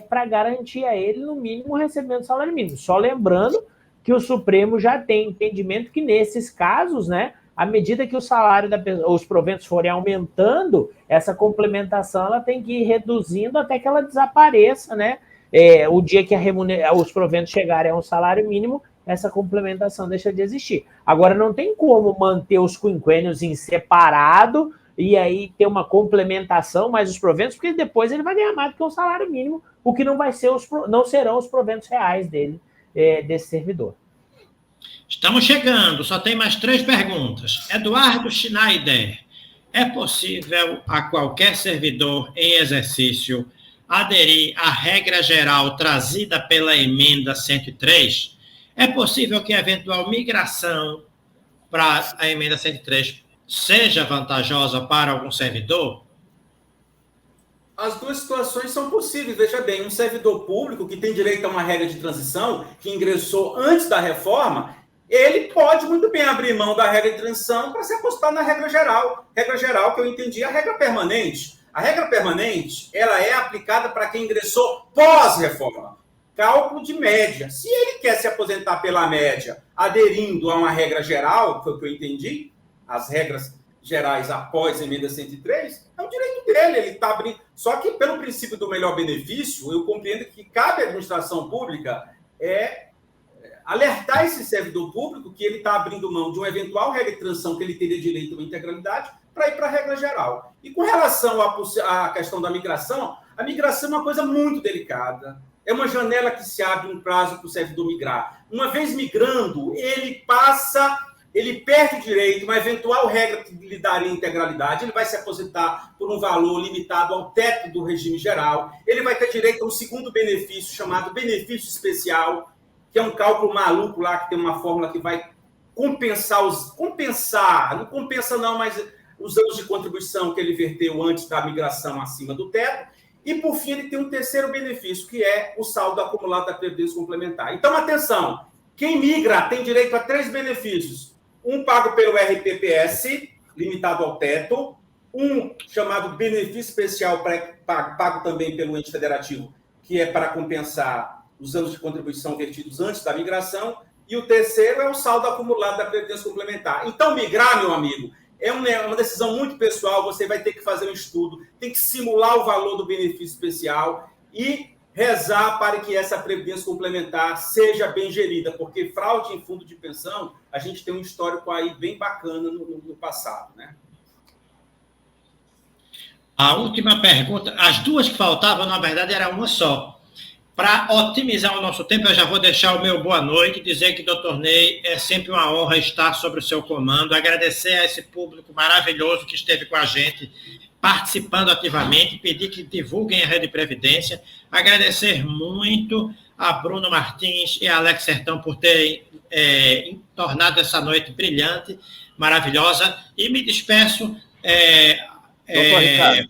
para garantir a ele, no mínimo, o recebimento do salário mínimo. Só lembrando que o Supremo já tem entendimento que, nesses casos, né, à medida que o salário os proventos forem aumentando, essa complementação ela tem que ir reduzindo até que ela desapareça, né? O dia que os proventos chegarem a um salário mínimo, essa complementação deixa de existir. Agora, não tem como manter os quinquênios em separado e aí ter uma complementação mais os proventos, porque depois ele vai ganhar mais do que o salário mínimo, o que não serão os proventos reais dele, desse servidor. Estamos chegando, só tem mais 3 perguntas. Eduardo Schneider, é possível a qualquer servidor em exercício aderir à regra geral trazida pela emenda 103? É possível que a eventual migração para a emenda 103 seja vantajosa para algum servidor? As duas situações são possíveis. Veja bem, um servidor público que tem direito a uma regra de transição, que ingressou antes da reforma, ele pode muito bem abrir mão da regra de transição para se apostar na regra geral. Regra geral, que eu entendi, é a regra permanente. A regra permanente, ela é aplicada para quem ingressou pós-reforma. Cálculo de média. Se ele quer se aposentar pela média, aderindo a uma regra geral, foi o que eu entendi, as regras gerais após a emenda 103, é o direito dele, ele está abrindo. Só que, pelo princípio do melhor benefício, eu compreendo que cabe à administração pública alertar esse servidor público que ele está abrindo mão de uma eventual regra de transição que ele teria direito a uma integralidade para ir para a regra geral. E com relação à questão da migração, a migração é uma coisa muito delicada. É uma janela que se abre um prazo para o servidor migrar. Uma vez migrando, ele perde o direito, uma eventual regra que lhe daria integralidade, ele vai se aposentar por um valor limitado ao teto do regime geral, ele vai ter direito a um segundo benefício, chamado benefício especial, que é um cálculo maluco lá, que tem uma fórmula que vai compensar, não compensa não, mas os anos de contribuição que ele verteu antes da migração acima do teto, e, por fim, ele tem um terceiro benefício, que é o saldo acumulado da Previdência Complementar. Então, atenção, quem migra tem direito a 3 benefícios. Um pago pelo RPPS, limitado ao teto, um chamado benefício especial, pago também pelo ente federativo, que é para compensar os anos de contribuição vertidos antes da migração, e o terceiro é o saldo acumulado da Previdência Complementar. Então, migrar, meu amigo, é uma decisão muito pessoal, você vai ter que fazer um estudo, tem que simular o valor do benefício especial e rezar para que essa Previdência Complementar seja bem gerida, porque fraude em fundo de pensão, a gente tem um histórico aí bem bacana no passado, né? A última pergunta, as duas que faltavam, na verdade, era uma só. Para otimizar o nosso tempo, eu já vou deixar o meu boa noite, dizer que, doutor Ney, é sempre uma honra estar sob o seu comando, agradecer a esse público maravilhoso que esteve com a gente, participando ativamente, pedir que divulguem a Rede Previdência, agradecer muito a Bruno Martins e a Alex Sertão por terem tornado essa noite brilhante, maravilhosa, e me despeço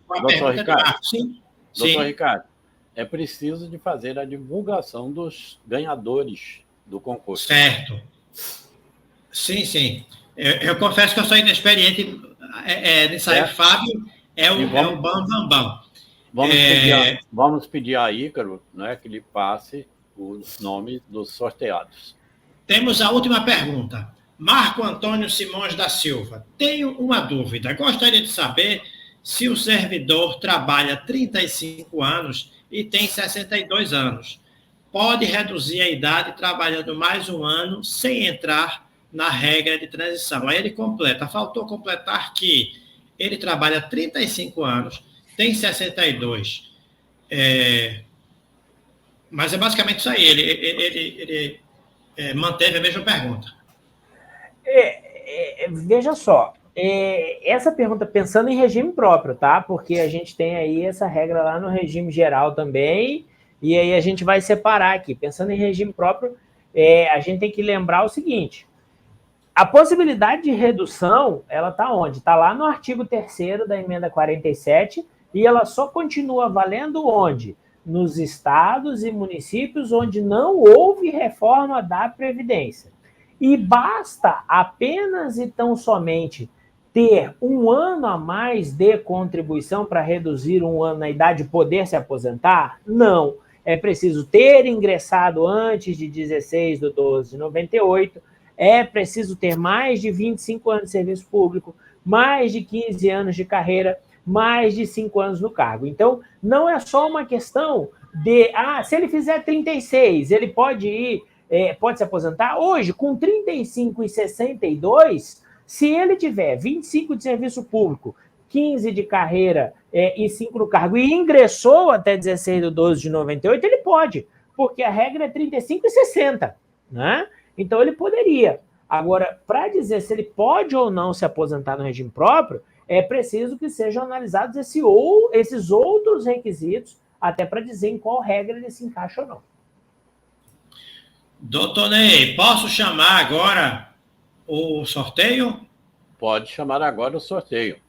com a pergunta do Marcos. Doutor Ricardo, é preciso de fazer a divulgação dos ganhadores do concurso. Certo. Sim. Eu confesso que eu sou inexperiente nisso aí. Fábio é o bam. Vamos pedir a Ícaro, né, que lhe passe os nomes dos sorteados. Temos a última pergunta. Marco Antônio Simões da Silva. Tenho uma dúvida. Gostaria de saber se o servidor trabalha 35 anos e tem 62 anos. Pode reduzir a idade trabalhando mais um ano sem entrar na regra de transição. Aí ele completa. Faltou completar que ele trabalha 35 anos, tem 62. Mas é basicamente isso aí. Ele manteve a mesma pergunta. Veja só. Essa pergunta pensando em regime próprio, tá? Porque a gente tem aí essa regra lá no regime geral também, e aí a gente vai separar aqui. Pensando em regime próprio, a gente tem que lembrar o seguinte: a possibilidade de redução, ela está onde? Está lá no artigo 3º da emenda 47, e ela só continua valendo onde? Nos estados e municípios onde não houve reforma da Previdência. E basta apenas e tão somente ter um ano a mais de contribuição para reduzir um ano na idade e poder se aposentar? Não. É preciso ter ingressado antes de 16/12/98, é preciso ter mais de 25 anos de serviço público, mais de 15 anos de carreira, mais de 5 anos no cargo. Então, não é só uma questão de, se ele fizer 36, ele pode se aposentar? Hoje, com 35 e 62... se ele tiver 25 de serviço público, 15 de carreira e 5 no cargo, e ingressou até 16/12/98, ele pode, porque a regra é 35 e 60, né? Então, ele poderia. Agora, para dizer se ele pode ou não se aposentar no regime próprio, é preciso que sejam analisados esses outros requisitos, até para dizer em qual regra ele se encaixa ou não. Doutor Ney, posso chamar agora o sorteio? Pode chamar agora o sorteio.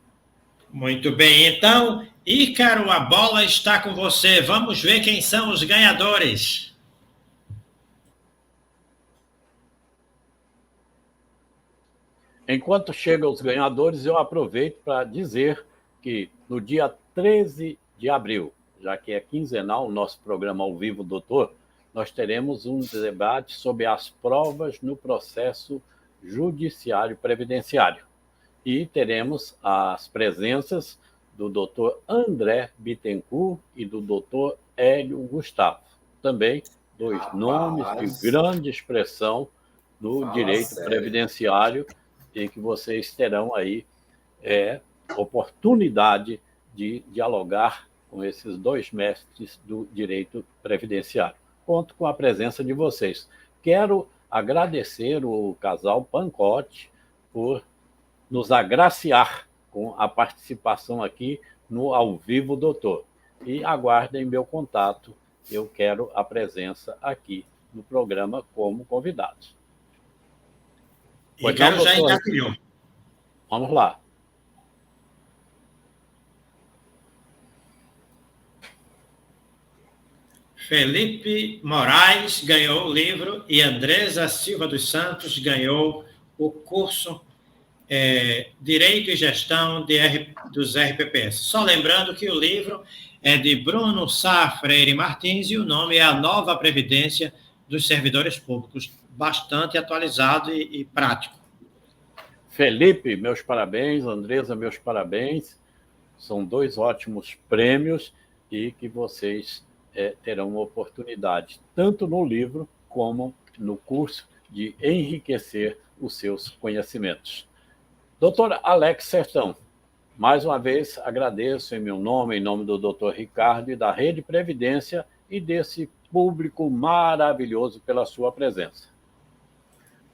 Muito bem, então, Ícaro, a bola está com você. Vamos ver quem são os ganhadores. Enquanto chegam os ganhadores, eu aproveito para dizer que no dia 13 de abril, já que é quinzenal o nosso programa Ao Vivo, Doutor, nós teremos um debate sobre as provas no processo judiciário previdenciário. E teremos as presenças do Dr. André Bittencourt e do Dr. Hélio Gustavo. Também dois nomes de grande expressão do direito previdenciário e que vocês terão aí oportunidade de dialogar com esses dois mestres do direito previdenciário. Conto com a presença de vocês. Quero agradecer o casal Pancotti por nos agraciar com a participação aqui no Ao Vivo Doutor. E aguardem meu contato, eu quero a presença aqui no programa como convidados. E quero já engatilhou. Vamos lá. Felipe Moraes ganhou o livro e Andresa Silva dos Santos ganhou o curso Direito e Gestão dos RPPS. Só lembrando que o livro é de Bruno Sá Freire Martins e o nome é A Nova Previdência dos Servidores Públicos. Bastante atualizado e prático. Felipe, meus parabéns. Andresa, meus parabéns. São dois ótimos prêmios e que vocês terão uma oportunidade, tanto no livro como no curso, de enriquecer os seus conhecimentos. Doutor Alex Sertão, mais uma vez agradeço em meu nome, em nome do doutor Ricardo e da Rede Previdência e desse público maravilhoso pela sua presença.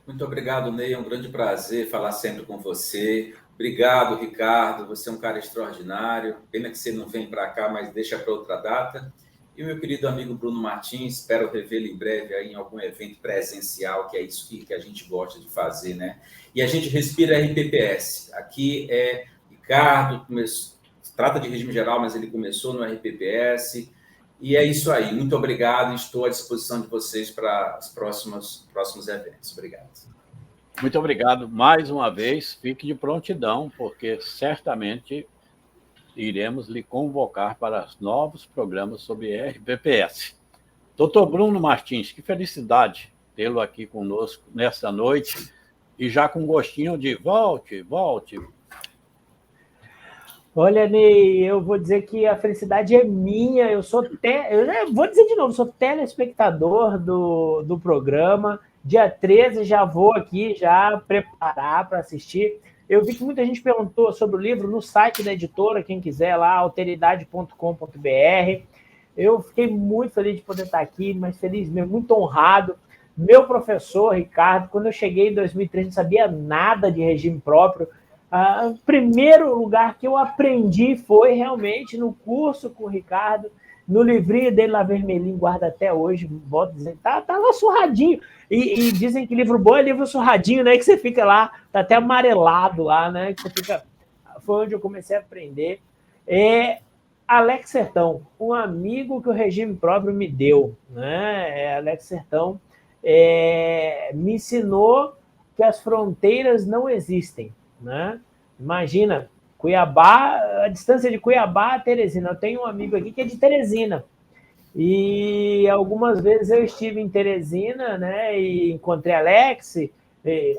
Muito obrigado, Ney. É um grande prazer falar sempre com você. Obrigado, Ricardo. Você é um cara extraordinário. Pena que você não vem para cá, mas deixa para outra data. E o meu querido amigo Bruno Martins, espero revê-lo em breve aí em algum evento presencial, que é isso que a gente gosta de fazer, né? E a gente respira RPPS. Aqui é Ricardo, trata de regime geral, mas ele começou no RPPS. E é isso aí. Muito obrigado. Estou à disposição de vocês para os próximos eventos. Obrigado. Muito obrigado mais uma vez. Fique de prontidão, porque certamente iremos lhe convocar para novos programas sobre RPPS. Doutor Bruno Martins, que felicidade tê-lo aqui conosco nesta noite e já com gostinho de volte. Olha, Ney, eu vou dizer que a felicidade é minha. Eu vou dizer de novo, sou telespectador do programa. Dia 13 já vou aqui já preparar para assistir. Eu vi que muita gente perguntou sobre o livro no site da editora, quem quiser lá, alteridade.com.br. Eu fiquei muito feliz de poder estar aqui, mas feliz mesmo, muito honrado. Meu professor, Ricardo, quando eu cheguei em 2003, não sabia nada de regime próprio. O primeiro lugar que eu aprendi foi realmente no curso com o Ricardo, no livrinho dele lá vermelhinho, guarda até hoje, volto dizendo, tá lá surradinho. E dizem que livro bom é livro surradinho, né? Que você fica lá, tá até amarelado lá, né? Que você fica... Foi onde eu comecei a aprender. Alex Sertão, um amigo que o regime próprio me deu, né? Alex Sertão me ensinou que as fronteiras não existem, né? Imagina, Cuiabá, a distância de Cuiabá a Teresina. Eu tenho um amigo aqui que é de Teresina. E algumas vezes eu estive em Teresina, né? E encontrei Alex.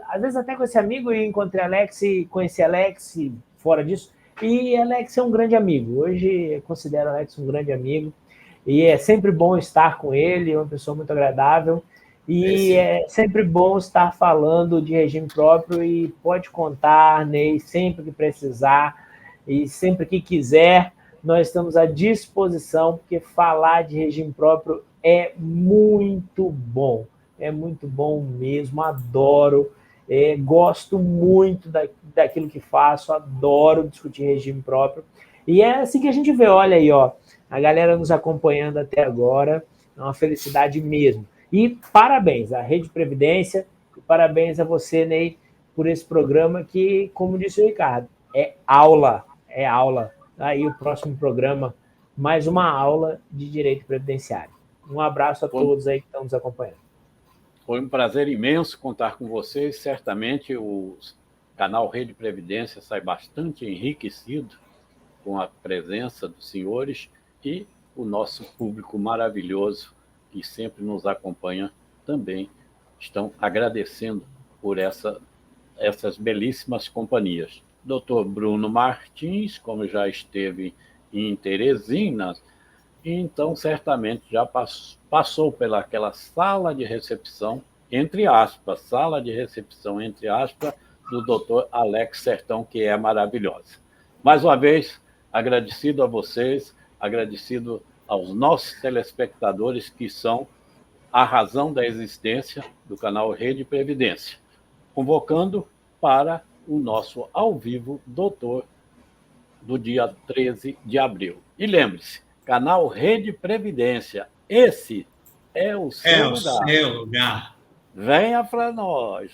Às vezes até com esse amigo e encontrei Alex e conheci Alex fora disso. E Alex é um grande amigo. Hoje eu considero Alex um grande amigo. E é sempre bom estar com ele, é uma pessoa muito agradável. E é sempre bom estar falando de regime próprio e pode contar, Ney, sempre que precisar e sempre que quiser, nós estamos à disposição, porque falar de regime próprio é muito bom mesmo, adoro, gosto muito daquilo que faço, adoro discutir regime próprio. E é assim que a gente vê, olha aí, ó, a galera nos acompanhando até agora, é uma felicidade mesmo. E parabéns à Rede Previdência, parabéns a você, Ney, por esse programa que, como disse o Ricardo, é aula. Aí o próximo programa, mais uma aula de direito previdenciário. Um abraço a todos aí que estão nos acompanhando. Foi um prazer imenso contar com vocês. Certamente o canal Rede Previdência sai bastante enriquecido com a presença dos senhores e o nosso público maravilhoso que sempre nos acompanha também estão agradecendo por essas belíssimas companhias. Dr. Bruno Martins, como já esteve em Teresina, então certamente já passou pelaquela sala de recepção, entre aspas, do Dr. Alex Sertão, que é maravilhosa. Mais uma vez, agradecido a vocês, agradecido aos nossos telespectadores, que são a razão da existência do canal Rede Previdência, convocando para o nosso ao vivo doutor do dia 13 de abril. E lembre-se, canal Rede Previdência, esse é o seu lugar. É o seu lugar. Venha para nós.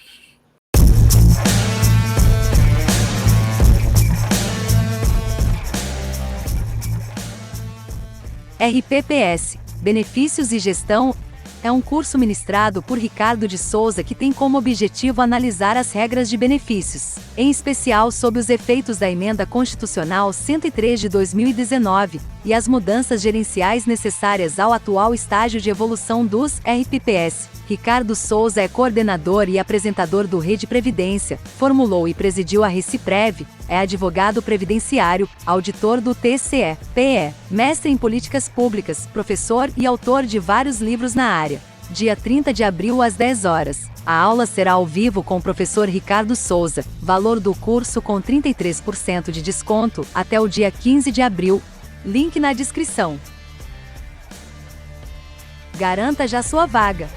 RPPS, Benefícios e Gestão, é um curso ministrado por Ricardo de Souza que tem como objetivo analisar as regras de benefícios, em especial sob os efeitos da Emenda Constitucional 103 de 2019, e as mudanças gerenciais necessárias ao atual estágio de evolução dos RPPS. Ricardo Souza é coordenador e apresentador do Rede Previdência, formulou e presidiu a Reciprev, é advogado previdenciário, auditor do TCE-PE, mestre em políticas públicas, professor e autor de vários livros na área. Dia 30 de abril às 10 horas. A aula será ao vivo com o professor Ricardo Souza, valor do curso com 33% de desconto, até o dia 15 de abril. Link na descrição. Garanta já sua vaga.